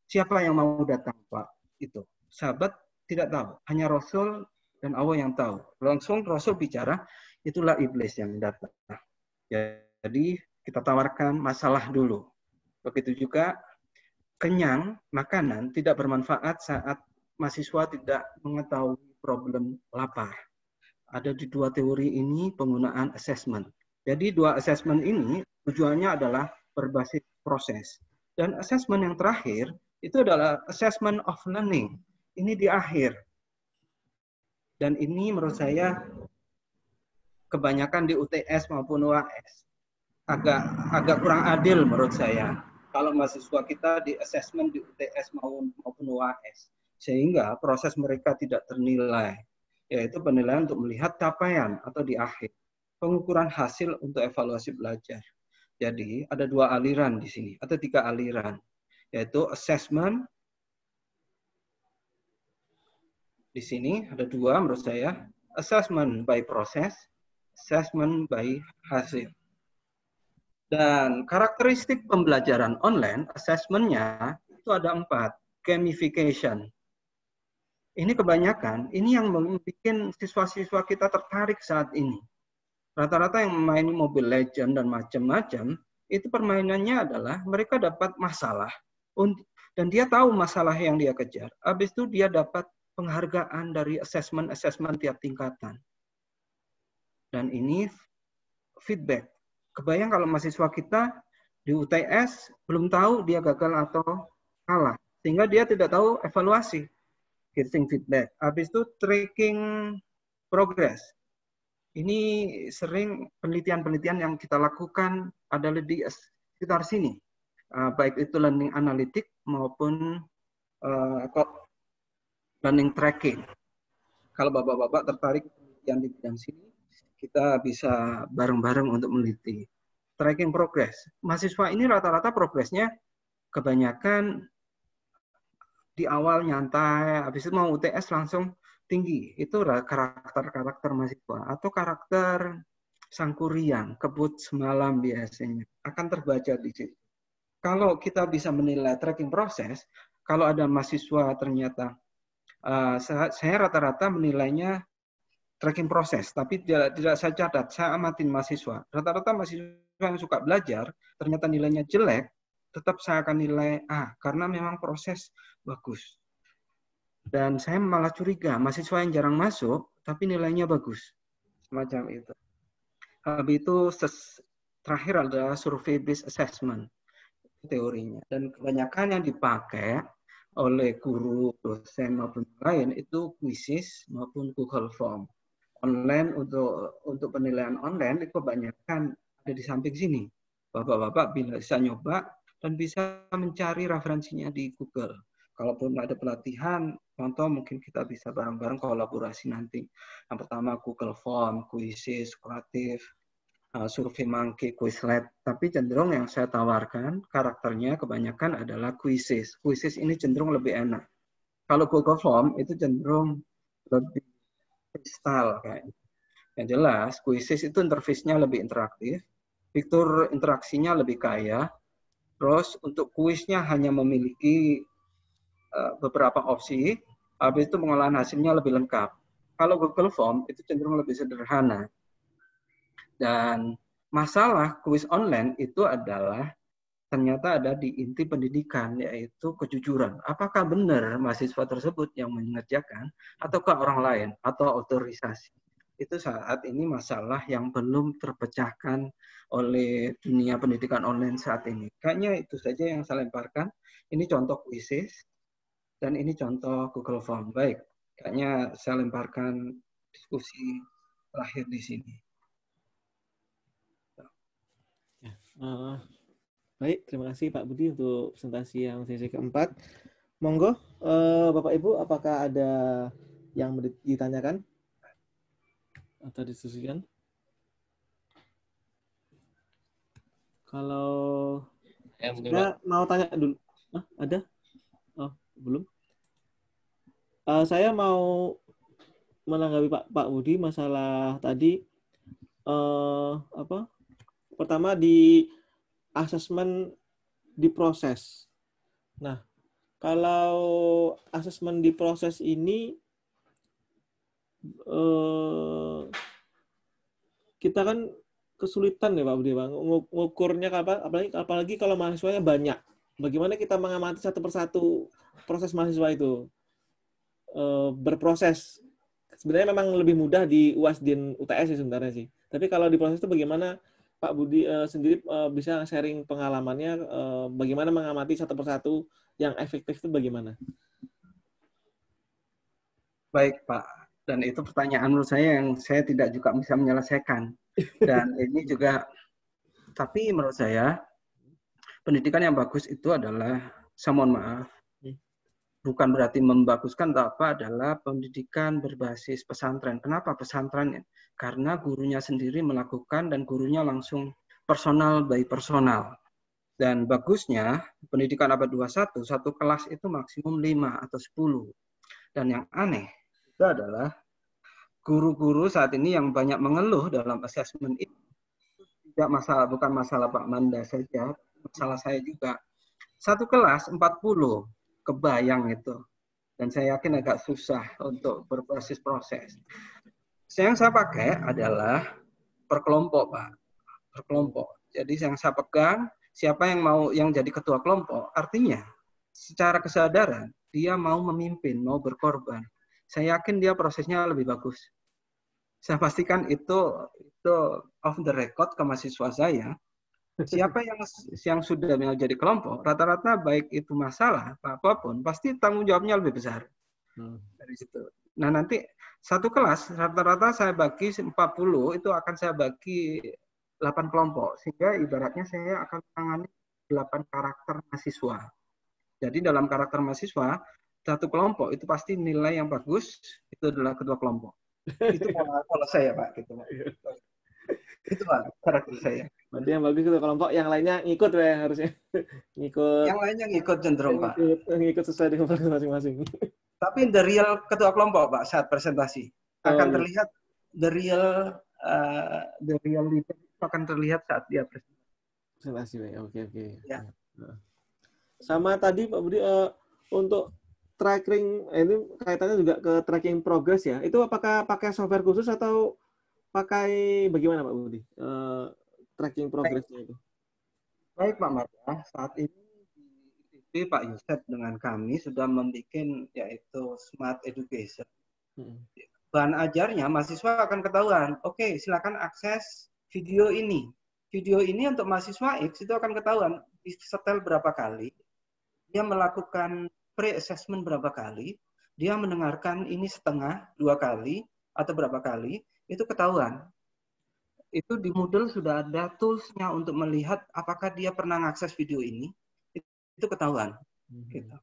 siapa yang mau datang, Pak. Itu sahabat tidak tahu, hanya Rasul dan Allah yang tahu. Langsung Rasul bicara, itulah iblis yang datang. Jadi kita tawarkan masalah dulu. Begitu juga kenyang, makanan tidak bermanfaat saat mahasiswa tidak mengetahui problem lapar. Ada di 2 teori ini penggunaan assessment. Jadi 2 assessment ini tujuannya adalah berbasis proses. Dan assessment yang terakhir itu adalah assessment of learning. Ini di akhir. Dan ini menurut saya kebanyakan di UTS maupun UAS agak kurang adil menurut saya. Kalau mahasiswa kita di assessment di UTS maupun UAS, sehingga proses mereka tidak ternilai, yaitu penilaian untuk melihat capaian atau di akhir, pengukuran hasil untuk evaluasi belajar. Jadi ada 2 aliran di sini, atau 3 aliran, yaitu assessment. Di sini ada 2 menurut saya, assessment by process, assessment by hasil. Dan karakteristik pembelajaran online, assessment-nya itu ada 4. Gamification. Ini kebanyakan, ini yang membuat siswa-siswa kita tertarik saat ini. Rata-rata yang main Mobile Legends dan macam-macam, itu permainannya adalah mereka dapat masalah. Dan dia tahu masalah yang dia kejar. Habis itu dia dapat penghargaan dari assessment tiap tingkatan. Dan ini feedback. Kebayang kalau mahasiswa kita di UTS belum tahu dia gagal atau kalah. Sehingga dia tidak tahu evaluasi. Getting feedback. Habis itu tracking progress. Ini sering penelitian-penelitian yang kita lakukan adalah di sekitar sini. Baik itu learning analytic maupun learning tracking. Kalau bapak-bapak tertarik penelitian di bidang sini, kita bisa bareng-bareng untuk meneliti. Tracking progress. Mahasiswa ini rata-rata progresnya kebanyakan di awal nyantai, habis itu mau UTS langsung tinggi. Itu karakter mahasiswa. Atau karakter sangkuriang, kebut semalam biasanya. Akan terbaca di situ. Kalau kita bisa menilai tracking proses, kalau ada mahasiswa ternyata, saya rata-rata menilainya tracking proses, tapi tidak saya catat, saya amatin mahasiswa. Rata-rata mahasiswa yang suka belajar, ternyata nilainya jelek, tetap saya akan nilai A, karena memang proses bagus. Dan saya malah curiga, mahasiswa yang jarang masuk, tapi nilainya bagus. Semacam itu. Habis itu terakhir adalah survey based assessment, teorinya. Dan kebanyakan yang dipakai oleh guru, dosen, maupun lain, itu quizzes maupun Google Form. Online untuk penilaian online itu kebanyakan ada di samping sini. Bapak-bapak bisa nyoba dan bisa mencari referensinya di Google. Kalaupun ada pelatihan, contoh mungkin kita bisa bareng-bareng kolaborasi nanti. Yang pertama Google Form, quizzes, kreatif, survei monkey, Quizlet. Tapi cenderung yang saya tawarkan karakternya kebanyakan adalah quizzes. Quizzes ini cenderung lebih enak. Kalau Google Form itu cenderung lebih style kayaknya. Yang jelas, quizzes itu interface-nya lebih interaktif, fitur interaksinya lebih kaya, terus untuk kuisnya hanya memiliki beberapa opsi, habis itu pengolahan hasilnya lebih lengkap. Kalau Google Form itu cenderung lebih sederhana. Dan masalah kuis online itu adalah ternyata ada di inti pendidikan, yaitu kejujuran. Apakah benar mahasiswa tersebut yang mengerjakan, ataukah orang lain, atau otorisasi. Itu saat ini masalah yang belum terpecahkan oleh dunia pendidikan online saat ini. Kayaknya itu saja yang saya lemparkan. Ini contoh kuisis, dan ini contoh Google Form. Baik, kayaknya saya lemparkan diskusi terakhir di sini. Baik, terima kasih Pak Budi untuk presentasi yang sesi keempat. Monggo, Bapak Ibu, apakah ada yang ditanyakan atau didiskusikan? Kalau saya mau tanya dulu, ada? Oh, belum. Saya mau menanggapi Pak Budi masalah tadi pertama di asesmen di proses. Nah, kalau asesmen di proses ini kita kan kesulitan ya Pak Budi, Bang, ngukurnya apalagi kalau mahasiswanya banyak. Bagaimana kita mengamati satu persatu proses mahasiswa itu berproses? Sebenarnya memang lebih mudah di UAS dan UTS sih sebenarnya sih. Tapi kalau di proses itu bagaimana Pak Budi sendiri bisa sharing pengalamannya, bagaimana mengamati satu persatu yang efektif itu bagaimana? Baik Pak, dan itu pertanyaan menurut saya yang saya tidak juga bisa menyelesaikan. Dan ini juga, tapi menurut saya pendidikan yang bagus itu adalah, saya mohon maaf, bukan berarti membaguskan atau apa, adalah pendidikan berbasis pesantren. Kenapa pesantren? Karena gurunya sendiri melakukan dan gurunya langsung personal by personal. Dan bagusnya pendidikan abad 21, satu kelas itu maksimum 5 atau 10. Dan yang aneh itu adalah guru-guru saat ini yang banyak mengeluh dalam asesmen itu tidak masalah, bukan masalah Pak Manda saja, masalah saya juga. Satu kelas 40, kebayang itu. Dan saya yakin agak susah untuk berproses-proses. Yang saya pakai adalah per kelompok, Pak. Per kelompok. Jadi yang saya pegang, siapa yang mau yang jadi ketua kelompok, artinya secara kesadaran dia mau memimpin, mau berkorban. Saya yakin dia prosesnya lebih bagus. Saya pastikan itu off the record ke mahasiswa saya. Siapa yang sudah menjadi kelompok, rata-rata baik itu masalah apapun, pasti tanggung jawabnya lebih besar. Dari situ. Nah nanti satu kelas rata-rata saya bagi 40, itu akan saya bagi 8 kelompok, sehingga ibaratnya saya akan menangani 8 karakter mahasiswa. Jadi dalam karakter mahasiswa, satu kelompok itu pasti nilai yang bagus, itu adalah ketua kelompok. Itu kalau saya Pak. Gitu, Pak. Itu Pak, karakter saya. Berarti yang bagus ketua kelompok, yang lainnya ngikut ya harusnya. Ngikut. Yang lainnya ngikut cenderung Pak. Ngikut sesuai dengan masing-masing. Tapi the real ketua kelompok Pak saat presentasi akan terlihat the real leader itu akan terlihat saat dia presentasi. Oke. Ya. Sama tadi Pak Budi untuk tracking, ini kaitannya juga ke tracking progress ya. Itu apakah pakai software khusus atau pakai bagaimana Pak Budi? Tracking progressnya itu. Baik Pak Marta, saat ini di Pak Yusef dengan kami sudah membuat yaitu Smart Education. Bahan ajarnya mahasiswa akan ketahuan. Oke, silakan akses video ini. Video ini untuk mahasiswa X itu akan ketahuan disetel berapa kali, dia melakukan pre-assessment berapa kali, dia mendengarkan ini setengah, 2 kali, atau berapa kali, itu ketahuan. Itu di Moodle sudah ada tools-nya untuk melihat apakah dia pernah mengakses video ini, itu ketahuan. Gitu.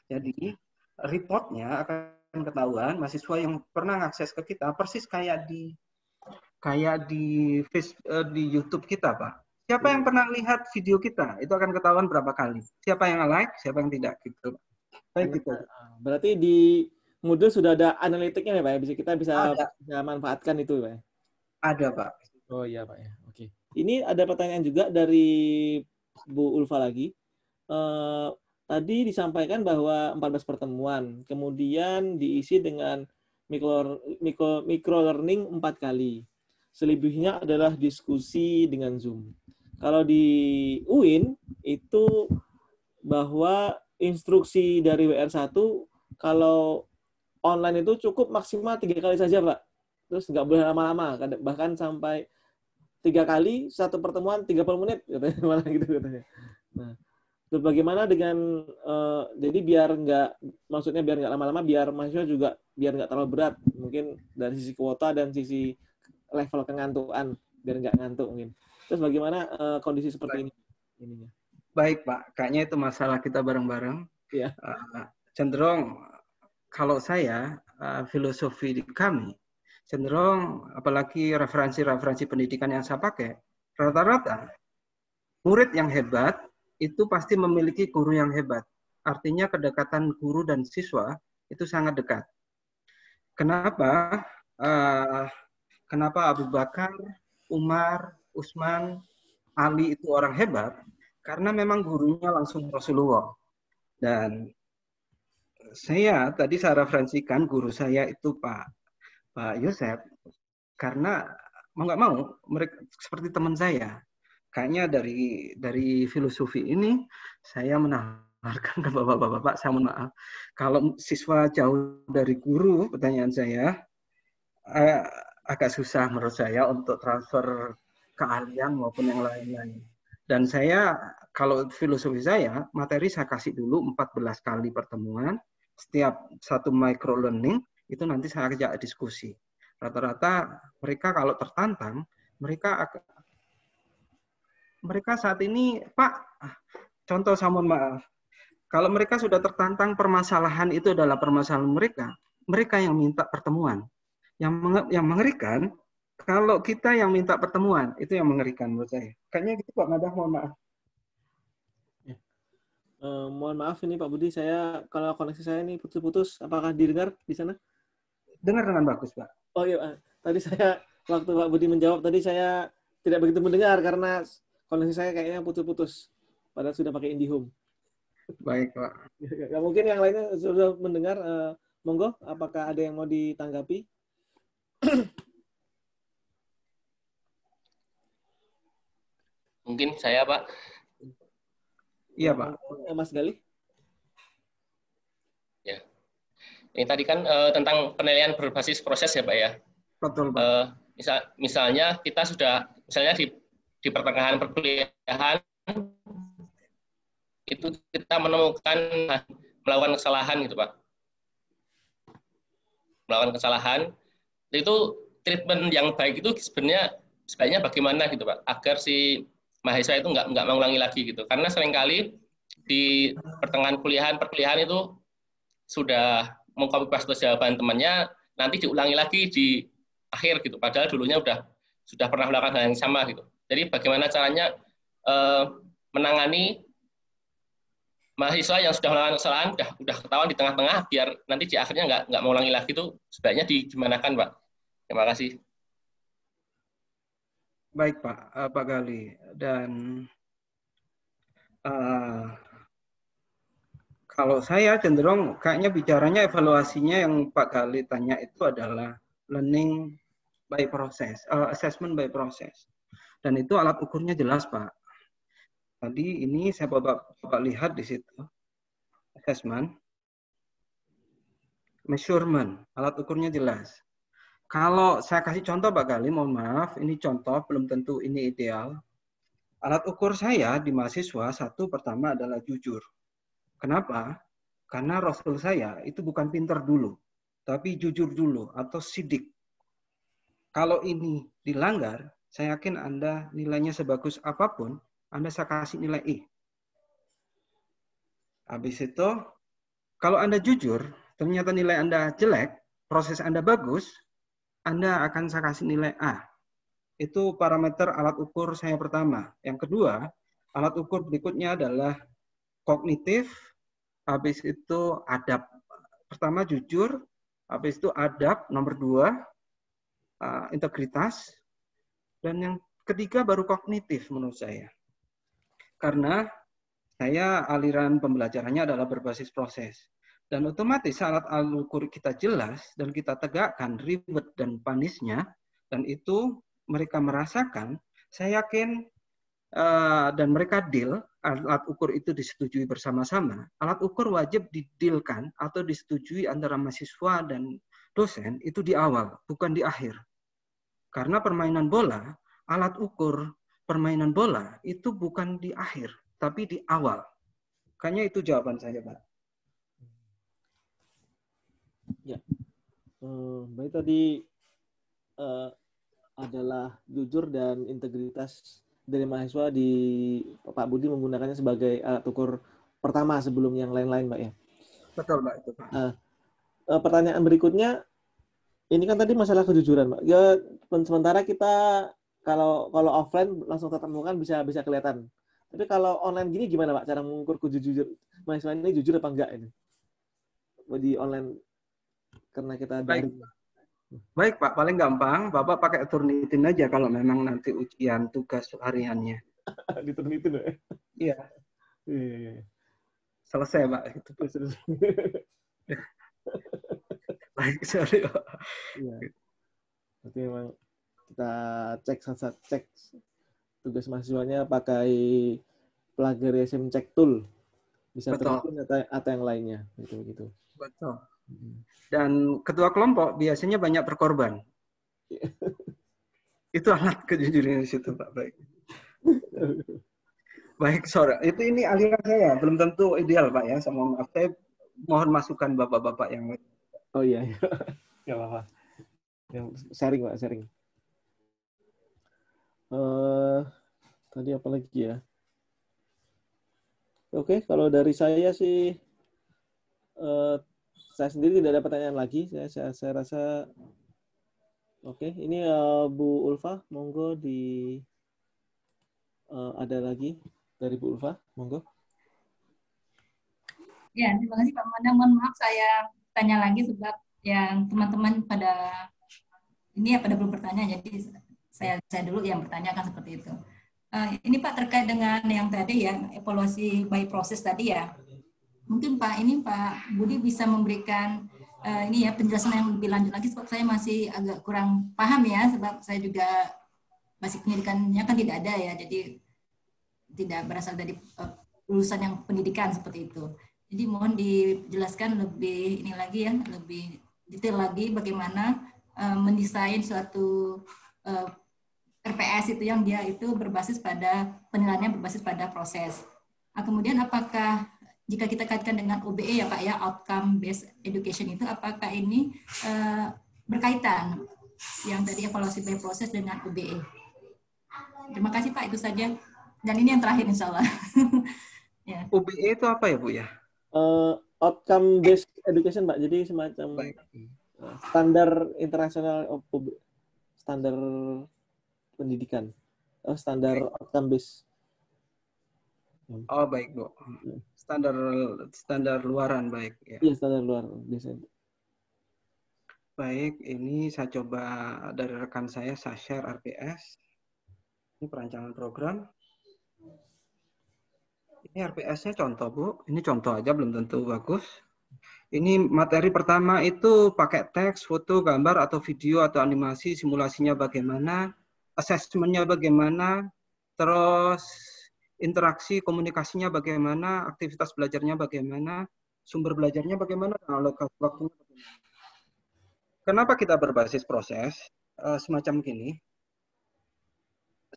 Jadi, report-nya akan ketahuan, mahasiswa yang pernah mengakses ke kita, persis kayak di YouTube kita, Pak. Siapa yang pernah lihat video kita, itu akan ketahuan berapa kali. Siapa yang like, siapa yang tidak. Gitu. Baik, gitu. Berarti di Moodle sudah ada analitiknya ya Pak? Kita bisa manfaatkan itu Pak? Ada Pak. Oh iya Pak ya. Oke. Ini ada pertanyaan juga dari Bu Ulfa lagi. tadi disampaikan bahwa 14 pertemuan, kemudian diisi dengan micro learning 4 kali. Selebihnya adalah diskusi dengan Zoom. Kalau di UIN itu bahwa instruksi dari WR1 kalau online itu cukup maksimal 3 kali saja, Pak. Terus nggak boleh lama-lama, bahkan sampai 3 kali satu pertemuan 30 menit, katanya, malah gitu katanya. Nah, terus bagaimana dengan jadi biar nggak lama-lama, biar mahasiswa juga biar nggak terlalu berat, mungkin dari sisi kuota dan sisi level kengantukan, biar nggak ngantuk mungkin. Terus bagaimana kondisi seperti ini? Ininya. Baik, Pak. Kayaknya itu masalah kita bareng-bareng. Ya. Cenderung kalau saya, filosofi di kami, cenderung apalagi referensi-referensi pendidikan yang saya pakai, rata-rata murid yang hebat itu pasti memiliki guru yang hebat. Artinya kedekatan guru dan siswa itu sangat dekat. Kenapa? Kenapa Abu Bakar, Umar, Utsman, Ali itu orang hebat? Karena memang gurunya langsung Rasulullah. Dan saya referensikan guru saya itu Pak Yosef, karena mau nggak mau mereka seperti teman saya. Kayaknya dari filosofi ini saya menawarkan ke bapak-bapak, saya mohon maaf, kalau siswa jauh dari guru, pertanyaan saya agak susah menurut saya untuk transfer keahlian maupun yang lain-lain. Dan saya, kalau filosofi saya, materi saya kasih dulu 14 kali pertemuan, setiap satu micro learning, itu nanti saya ajak diskusi. Rata-rata mereka kalau tertantang, mereka saat ini, Pak, contoh saya mohon maaf, kalau mereka sudah tertantang permasalahan itu adalah permasalahan mereka yang minta pertemuan. Yang mengerikan, kalau kita yang minta pertemuan, itu yang mengerikan menurut saya. Kayaknya gitu Pak Madah, mohon maaf. Ya. Mohon maaf ini Pak Budi, kalau koneksi saya ini putus-putus, apakah didengar di sana? Dengar dengan bagus, Pak. Oh iya, tadi waktu Pak Budi menjawab, tadi saya tidak begitu mendengar karena koneksi saya kayaknya putus-putus, padahal sudah pakai IndiHome. Baik, Pak. Ya, mungkin yang lainnya sudah mendengar, monggo, apakah ada yang mau ditanggapi? Mungkin saya, Pak. Iya, Pak. Mas Gali? Ya. Ini tadi kan tentang penilaian berbasis proses ya, Pak ya. Betul, Pak. Misalnya kita sudah, misalnya di pertengahan perkuliahan, itu kita melakukan kesalahan gitu, Pak. Melakukan kesalahan, itu treatment yang baik itu sebenarnya bagaimana gitu, Pak, agar si mahasiswa itu nggak mengulangi lagi gitu. Karena seringkali di pertengahan perkuliahan itu sudah mengcopy paste jawaban temannya, nanti diulangi lagi di akhir gitu. Padahal dulunya sudah pernah melakukan hal yang sama gitu. Jadi bagaimana caranya menangani mahasiswa yang sudah melakukan kesalahan, udah ketahuan di tengah-tengah, biar nanti di akhirnya nggak mengulangi lagi, itu sebaiknya digimanakan, Pak. Terima kasih. Baik, Pak Gali. Dan kalau saya cenderung kayaknya bicaranya evaluasinya yang Pak Gali tanya itu adalah learning by process, assessment by process. Dan itu alat ukurnya jelas, Pak. Tadi ini saya Bapak lihat di situ. Assessment, measurement, alat ukurnya jelas. Kalau saya kasih contoh Pak Gali, mohon maaf, ini contoh, belum tentu ini ideal. Alat ukur saya di mahasiswa, satu pertama adalah jujur. Kenapa? Karena Rasul saya itu bukan pinter dulu, tapi jujur dulu atau sidik. Kalau ini dilanggar, saya yakin Anda nilainya sebagus apapun, Anda saya kasih nilai E. Habis itu, kalau Anda jujur, ternyata nilai Anda jelek, proses Anda bagus, Anda akan saya kasih nilai A. Itu parameter alat ukur saya pertama. Yang kedua, alat ukur berikutnya adalah kognitif, habis itu adab. Pertama jujur, habis itu adab, nomor 2, integritas, dan yang ketiga baru kognitif menurut saya. Karena Saya aliran pembelajarannya adalah berbasis proses. Dan otomatis alat ukur kita jelas dan kita tegakkan reward dan punishnya, dan itu mereka merasakan, saya yakin dan mereka deal, alat ukur itu disetujui bersama-sama. Alat ukur wajib didealkan atau disetujui antara mahasiswa dan dosen itu di awal, bukan di akhir. Karena permainan bola, alat ukur permainan bola itu bukan di akhir, tapi di awal. Kayaknya itu jawaban saya, Pak. Ya, baik tadi adalah jujur dan integritas dari mahasiswa di Pak Budi menggunakannya sebagai alat ukur pertama sebelum yang lain-lain, Mbak ya. Betul, Pak, itu, Pak. Pertanyaan berikutnya, ini kan tadi masalah kejujuran, Mbak. Ya, sementara kita kalau offline langsung tatap muka kan bisa kelihatan. Tapi kalau online gini gimana, Pak? Cara mengukur kejujuran mahasiswa ini jujur apa enggak ini? Di online karena kita daring. Baik, Pak. Paling gampang, Bapak pakai Turnitin aja kalau memang nanti ujian tugas hariannya. Di Turnitin, ya? Iya. Iya. Selesai, Pak. Itu, Pak. Baik, sorry, Pak. Iya. Berarti memang kita cek tugas mahasiswanya pakai plagiarism check tool. Bisa Turnitin atau yang lainnya. Gitu. Betul. Dan ketua kelompok biasanya banyak berkorban. Itu alat kejujuran di situ, Pak. Baik. Baik, sorry. Ini aliran saya. Belum tentu ideal, Pak ya. Sama maaf. Saya mohon masukan bapak-bapak yang lain. Oh iya. Nggak apa-apa. Yang sharing, Pak. Sharing. Tadi apa lagi ya? Oke, kalau dari saya sih saya sendiri tidak ada pertanyaan lagi. Saya rasa oke. Ini Bu Ulfa, monggo ada lagi dari Bu Ulfa, monggo. Ya, terima kasih Pak Manda. Mohon maaf saya tanya lagi sebab yang teman-teman pada belum bertanya, jadi saya dulu yang bertanya kan seperti itu. Ini Pak terkait dengan yang tadi ya, evaluasi by proses tadi ya. Mungkin Pak Budi bisa memberikan penjelasan yang lebih lanjut lagi sebab saya masih agak kurang paham ya, sebab saya juga masih pendidikannya kan tidak ada ya, jadi tidak berasal dari lulusan yang pendidikan seperti itu. Jadi mohon dijelaskan lebih lebih detail lagi bagaimana mendesain suatu RPS itu yang dia itu berbasis pada penilaiannya berbasis pada proses. Kemudian apakah jika kita kaitkan dengan OBE ya Pak ya, outcome based education itu apakah ini berkaitan yang tadi evaluasi by proses dengan OBE? Terima kasih Pak, itu saja. Dan ini yang terakhir insya Allah. Ya. OBE itu apa ya Bu ya? Outcome based education Pak, jadi semacam standar internasional, standar pendidikan, standar outcome based. Oh baik Bu, standar luaran baik ya. Iya standar luar biasanya. Baik, ini saya coba dari rekan saya share RPS. Ini perancangan program. Ini RPS-nya contoh Bu, ini contoh aja belum tentu bagus. Ini materi pertama itu pakai teks, foto, gambar atau video atau animasi, simulasinya bagaimana, assessment-nya bagaimana, terus interaksi komunikasinya bagaimana, aktivitas belajarnya bagaimana, sumber belajarnya bagaimana, dan alokasi waktunya bagaimana. Kenapa kita berbasis proses semacam gini?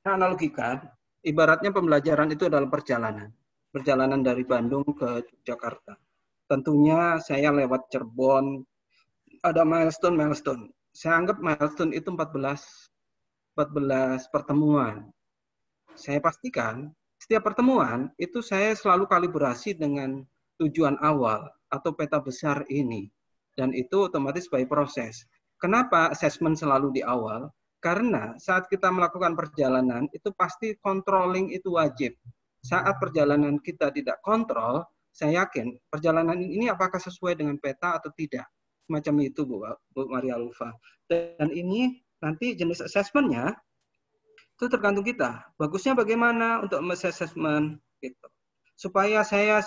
Saya analogikan, ibaratnya pembelajaran itu adalah perjalanan dari Bandung ke Jakarta. Tentunya saya lewat Cirebon, ada milestone. Saya anggap milestone itu 14 pertemuan. Saya pastikan setiap pertemuan itu saya selalu kalibrasi dengan tujuan awal atau peta besar ini. Dan itu otomatis by proses. Kenapa assessment selalu di awal? Karena saat kita melakukan perjalanan itu pasti controlling itu wajib. Saat perjalanan kita tidak kontrol, saya yakin perjalanan ini apakah sesuai dengan peta atau tidak. Semacam itu Bu Maria Lufa. Dan ini nanti jenis assessment-nya itu tergantung kita. Bagusnya bagaimana untuk assessment gitu. supaya saya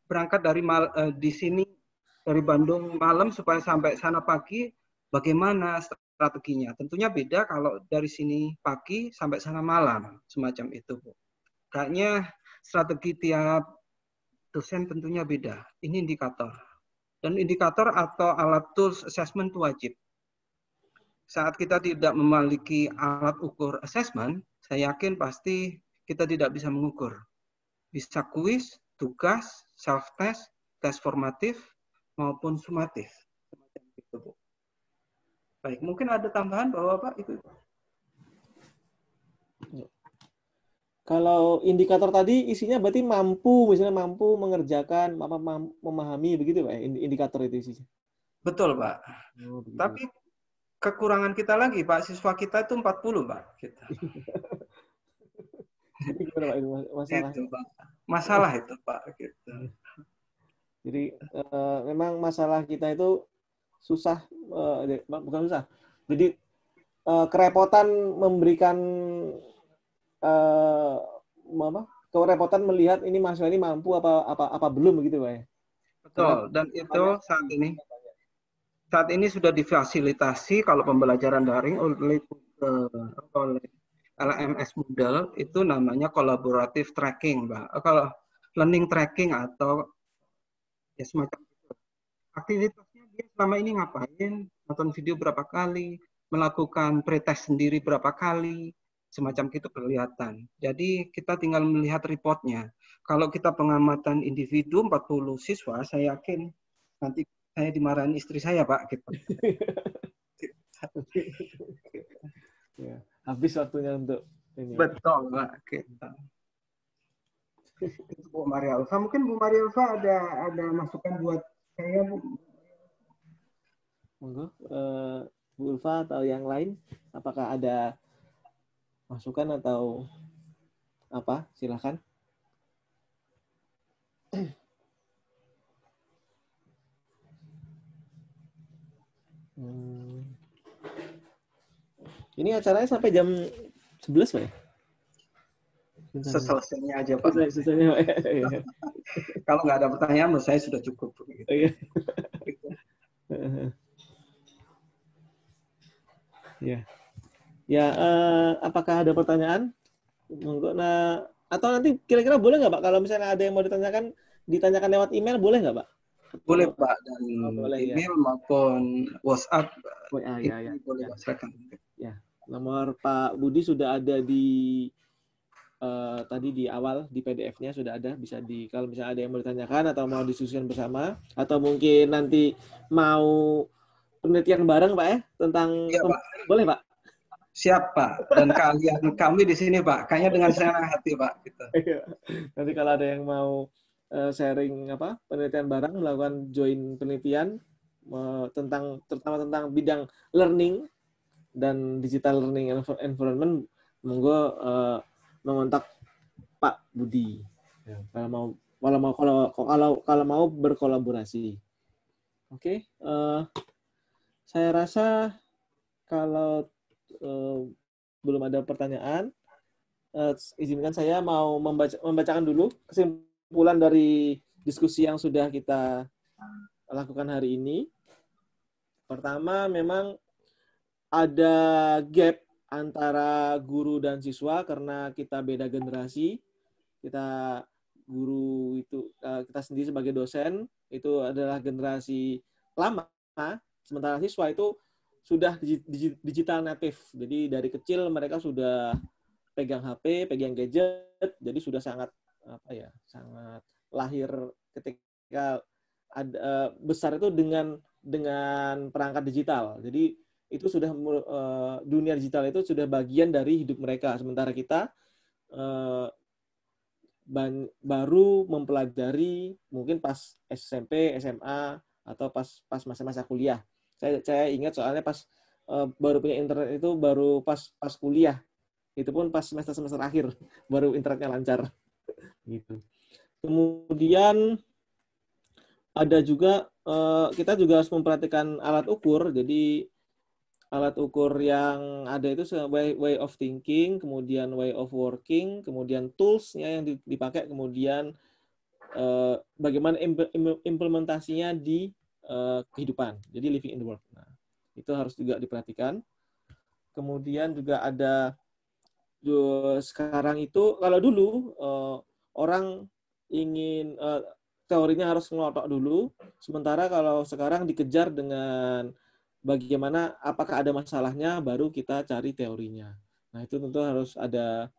berangkat di sini dari Bandung malam supaya sampai sana pagi, bagaimana strateginya? Tentunya beda kalau dari sini pagi sampai sana malam, semacam itu, Bu. Kayaknya strategi tiap dosen tentunya beda. Ini indikator. Dan indikator atau alat tools assessment itu wajib. Saat kita tidak memiliki alat ukur assessment, saya yakin pasti kita tidak bisa mengukur. Bisa kuis, tugas, self-test, tes formatif, maupun sumatif. Baik, mungkin ada tambahan Bapak-Bapak itu. Kalau indikator tadi isinya berarti mampu, misalnya mampu mengerjakan, memahami begitu Pak, indikator itu isinya. Betul Pak. Oh, tapi kekurangan kita lagi Pak, siswa kita itu 40 Pak. Kita. Jadi gimana Pak itu masalah? Itu, Pak. Masalah itu Pak. Gitu. Jadi memang masalah kita itu susah, bukan susah. Jadi kerepotan memberikan kerepotan melihat ini mahasiswa ini mampu apa belum begitu Pak ya. Betul. Dan itu saat ini sudah difasilitasi kalau pembelajaran daring oleh LMS Moodle itu namanya collaborative tracking, Pak. Kalau learning tracking atau ya semacam itu. Aktivitasnya dia selama ini ngapain, nonton video berapa kali, melakukan pretest sendiri berapa kali, semacam itu kelihatan. Jadi kita tinggal melihat reportnya. Kalau kita pengamatan individu 40 siswa, saya yakin nanti saya dimarahin istri saya, Pak. Gitu. Ya, habis waktunya untuk ini. Betul, Pak. Gitu. Itu Bu Maria Ulfa. Mungkin Bu Maria Ulfa ada masukan buat saya, Bu. Monggo, Bu Ulfa atau yang lain, apakah ada masukan atau apa? Silakan. Ini acaranya sampai jam 11 Pak ya? Selesainya aja Pak. Selesainya, Pak. Kalau nggak ada pertanyaan, menurut saya sudah cukup. Gitu. Ya, apakah ada pertanyaan? Monggo. Nah, atau nanti kira-kira boleh nggak Pak? Kalau misalnya ada yang mau ditanyakan lewat email, boleh nggak Pak? Boleh Pak, dan email maupun WhatsApp. Ya. Boleh Pak, silakan. Ya, nomor Pak Budi sudah ada di tadi di awal di PDF-nya sudah ada, bisa kalau misalnya ada yang mau ditanyakan atau mau diskusikan bersama, atau mungkin nanti mau penelitian bareng Pak ya tentang Pak. Boleh Pak? Siap Pak, dan kami di sini Pak, kayaknya dengan senang hati Pak. Gitu. Nanti kalau ada yang mau sharing penelitian bareng, melakukan join penelitian terutama tentang bidang learning dan digital learning environment, monggo mengontak Pak Budi kalau mau berkolaborasi. Oke, saya rasa kalau belum ada pertanyaan, izinkan saya mau membacakan dulu kesimpulan dari diskusi yang sudah kita lakukan hari ini. Pertama, memang ada gap antara guru dan siswa karena kita beda generasi. Kita guru itu, kita sendiri sebagai dosen itu adalah generasi lama, sementara siswa itu sudah digital native. Jadi dari kecil mereka sudah pegang HP, pegang gadget, jadi sudah sangat sangat lahir ketika besar itu dengan perangkat digital. Jadi itu sudah dunia digital itu sudah bagian dari hidup mereka. Sementara kita baru mempelajari mungkin pas SMP, SMA atau pas masa-masa kuliah. Saya ingat soalnya pas baru punya internet itu baru pas kuliah. Itu pun pas semester akhir baru internetnya lancar. Gitu. Kemudian ada juga kita juga harus memperhatikan alat ukur. Jadi alat ukur yang ada itu way of thinking, kemudian way of working, kemudian tools-nya yang dipakai, kemudian bagaimana implementasinya di kehidupan. Jadi living in the world. Nah, itu harus juga diperhatikan. Kemudian juga ada sekarang itu, kalau dulu orang ingin teorinya harus ngelotok dulu, sementara kalau sekarang dikejar dengan bagaimana, apakah ada masalahnya, baru kita cari teorinya. Nah, itu tentu harus ada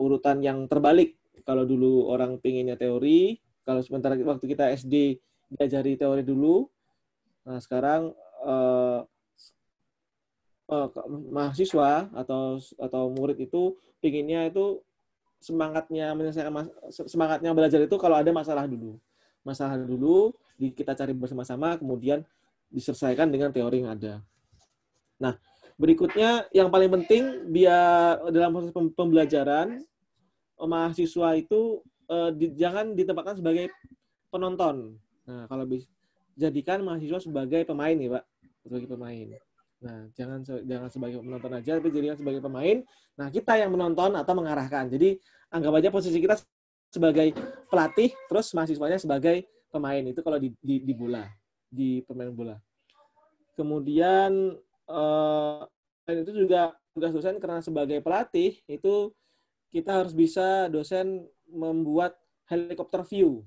urutan yang terbalik. Kalau dulu orang pinginnya teori, kalau sementara waktu kita SD diajari teori dulu, nah sekarang mahasiswa atau murid itu pinginnya itu semangatnya belajar itu kalau ada masalah dulu kita cari bersama-sama, kemudian diselesaikan dengan teori yang ada. Nah, berikutnya yang paling penting biar dalam proses pembelajaran mahasiswa itu jangan ditempatkan sebagai penonton. Nah, kalau bisa jadikan mahasiswa sebagai pemain nih, Pak, sebagai pemain. Nah, jangan sebagai penonton aja, tapi jadikan sebagai pemain. Nah, kita yang menonton atau mengarahkan. Jadi, anggap aja posisi kita sebagai pelatih, terus mahasiswanya sebagai pemain. Itu kalau di bola, di pemain bola. Kemudian, itu juga tugas dosen, karena sebagai pelatih, itu kita harus bisa dosen membuat helikopter view.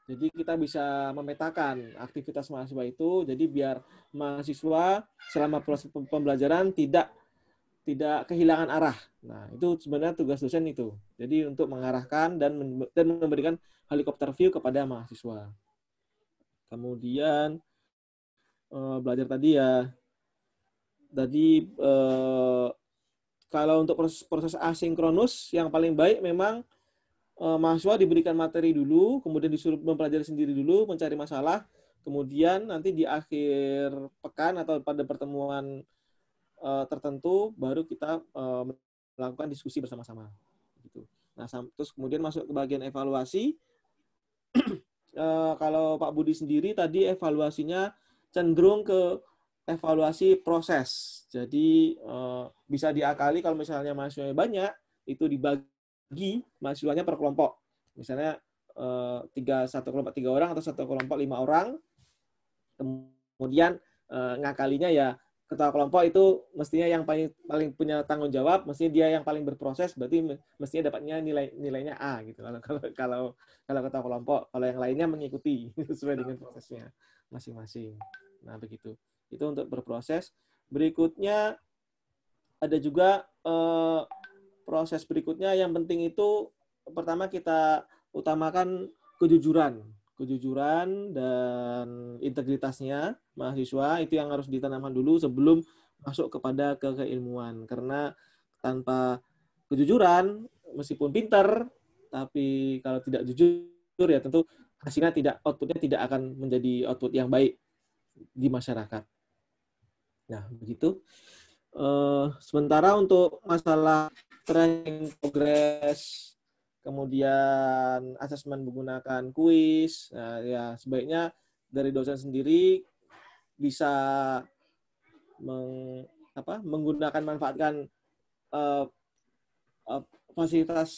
Jadi kita bisa memetakan aktivitas mahasiswa itu, jadi biar mahasiswa selama proses pembelajaran tidak kehilangan arah. Nah, itu sebenarnya tugas dosen itu. Jadi untuk mengarahkan dan memberikan helikopter view kepada mahasiswa. Kemudian belajar tadi ya. Tadi kalau untuk proses asinkronus yang paling baik memang mahasiswa diberikan materi dulu, kemudian disuruh mempelajari sendiri dulu, mencari masalah, kemudian nanti di akhir pekan atau pada pertemuan tertentu baru kita melakukan diskusi bersama-sama. Gitu. Nah, terus kemudian masuk ke bagian evaluasi. Kalau Pak Budi sendiri tadi evaluasinya cenderung ke evaluasi proses. Jadi bisa diakali kalau misalnya mahasiswanya banyak, itu dibagi mahasiswanya per kelompok. Misalnya satu kelompok 3 orang atau satu kelompok 5 orang. Kemudian ngakalinya ya ketua kelompok itu mestinya yang paling punya tanggung jawab, mestinya dia yang paling berproses, berarti mestinya dapatnya nilainya A gitu. Kalau ketua kelompok, kalau yang lainnya mengikuti sesuai dengan prosesnya masing-masing. Nah, begitu. Itu untuk berproses. Berikutnya ada juga proses berikutnya yang penting itu pertama kita utamakan kejujuran dan integritasnya mahasiswa, itu yang harus ditanamkan dulu sebelum masuk kepada keilmuan, karena tanpa kejujuran meskipun pintar tapi kalau tidak jujur ya tentu outputnya tidak akan menjadi output yang baik di masyarakat. Nah, begitu. Sementara untuk masalah tracking progress, kemudian asesmen menggunakan kuis, nah ya sebaiknya dari dosen sendiri bisa manfaatkan fasilitas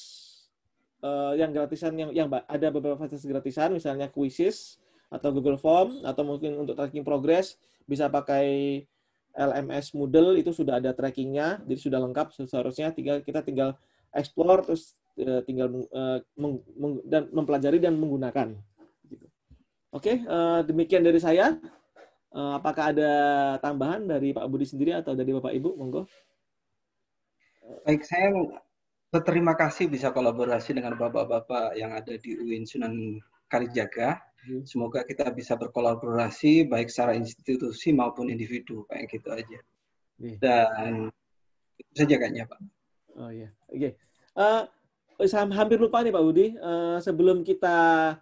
yang gratisan, yang ada beberapa fasilitas gratisan, misalnya Quizzes atau Google Form, atau mungkin untuk tracking progress bisa pakai LMS Moodle, itu sudah ada trackingnya, jadi sudah lengkap. Seharusnya kita tinggal explore, terus tinggal dan mempelajari dan menggunakan. Oke, demikian dari saya. Apakah ada tambahan dari Pak Budi sendiri atau dari Bapak Ibu? Monggo. Baik, saya berterima kasih bisa kolaborasi dengan Bapak-Bapak yang ada di UIN Sunan Kalijaga. Semoga kita bisa berkolaborasi baik secara institusi maupun individu, kayak gitu aja. Dan itu saja kayaknya, Pak. Oh iya, oke. Hampir lupa nih Pak Budi. Sebelum kita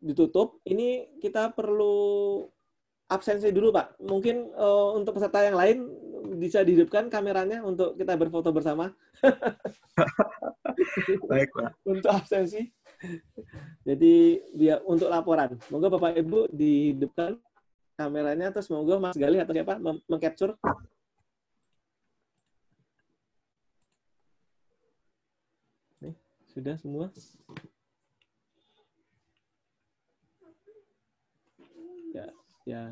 ditutup, ini kita perlu absensi dulu Pak. Mungkin untuk peserta yang lain bisa dihidupkan kameranya untuk kita berfoto bersama. Baik, Pak. Untuk absensi. Jadi biar untuk laporan. Moga Bapak Ibu dihidupkan kameranya, terus moga Mas Galih atau siapa mengcapture. Sudah semua? Ya, ya.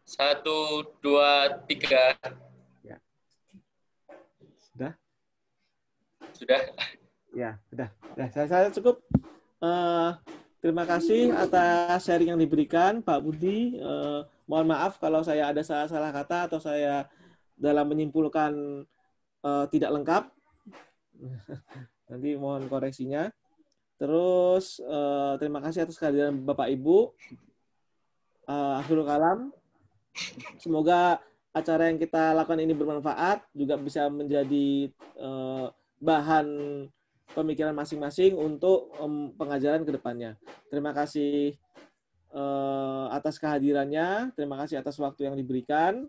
1, 2, 3. Ya. Sudah? Sudah. Ya, sudah. Ya, saya cukup. Terima kasih atas sharing yang diberikan, Pak Budi. Mohon maaf kalau saya ada salah-salah kata atau saya dalam menyimpulkan tidak lengkap. Nanti mohon koreksinya. Terus terima kasih atas kehadiran Bapak Ibu. Akhirul kalam. Semoga acara yang kita lakukan ini bermanfaat, juga bisa menjadi bahan pemikiran masing-masing untuk pengajaran ke depannya. Terima kasih atas kehadirannya, terima kasih atas waktu yang diberikan.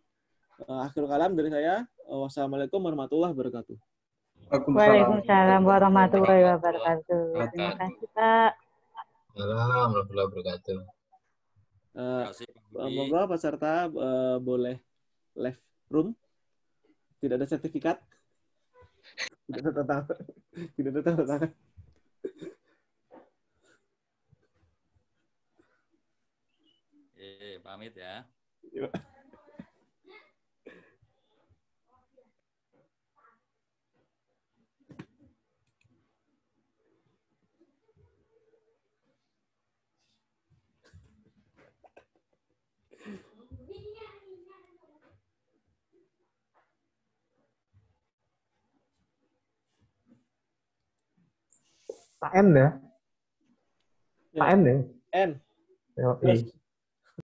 Akhirul kalam dari saya. Wassalamualaikum warahmatullahi wabarakatuh. Waalaikumsalam warahmatullahi wabarakatuh. Terima kasih, Pak. Waalaikumsalam warahmatullahi wabarakatuh. Semoga peserta boleh left room. Tidak ada sertifikat. Tidak ada tanda tangan. Pamit ya. Pak M ya? Pak M ya? N. Yo,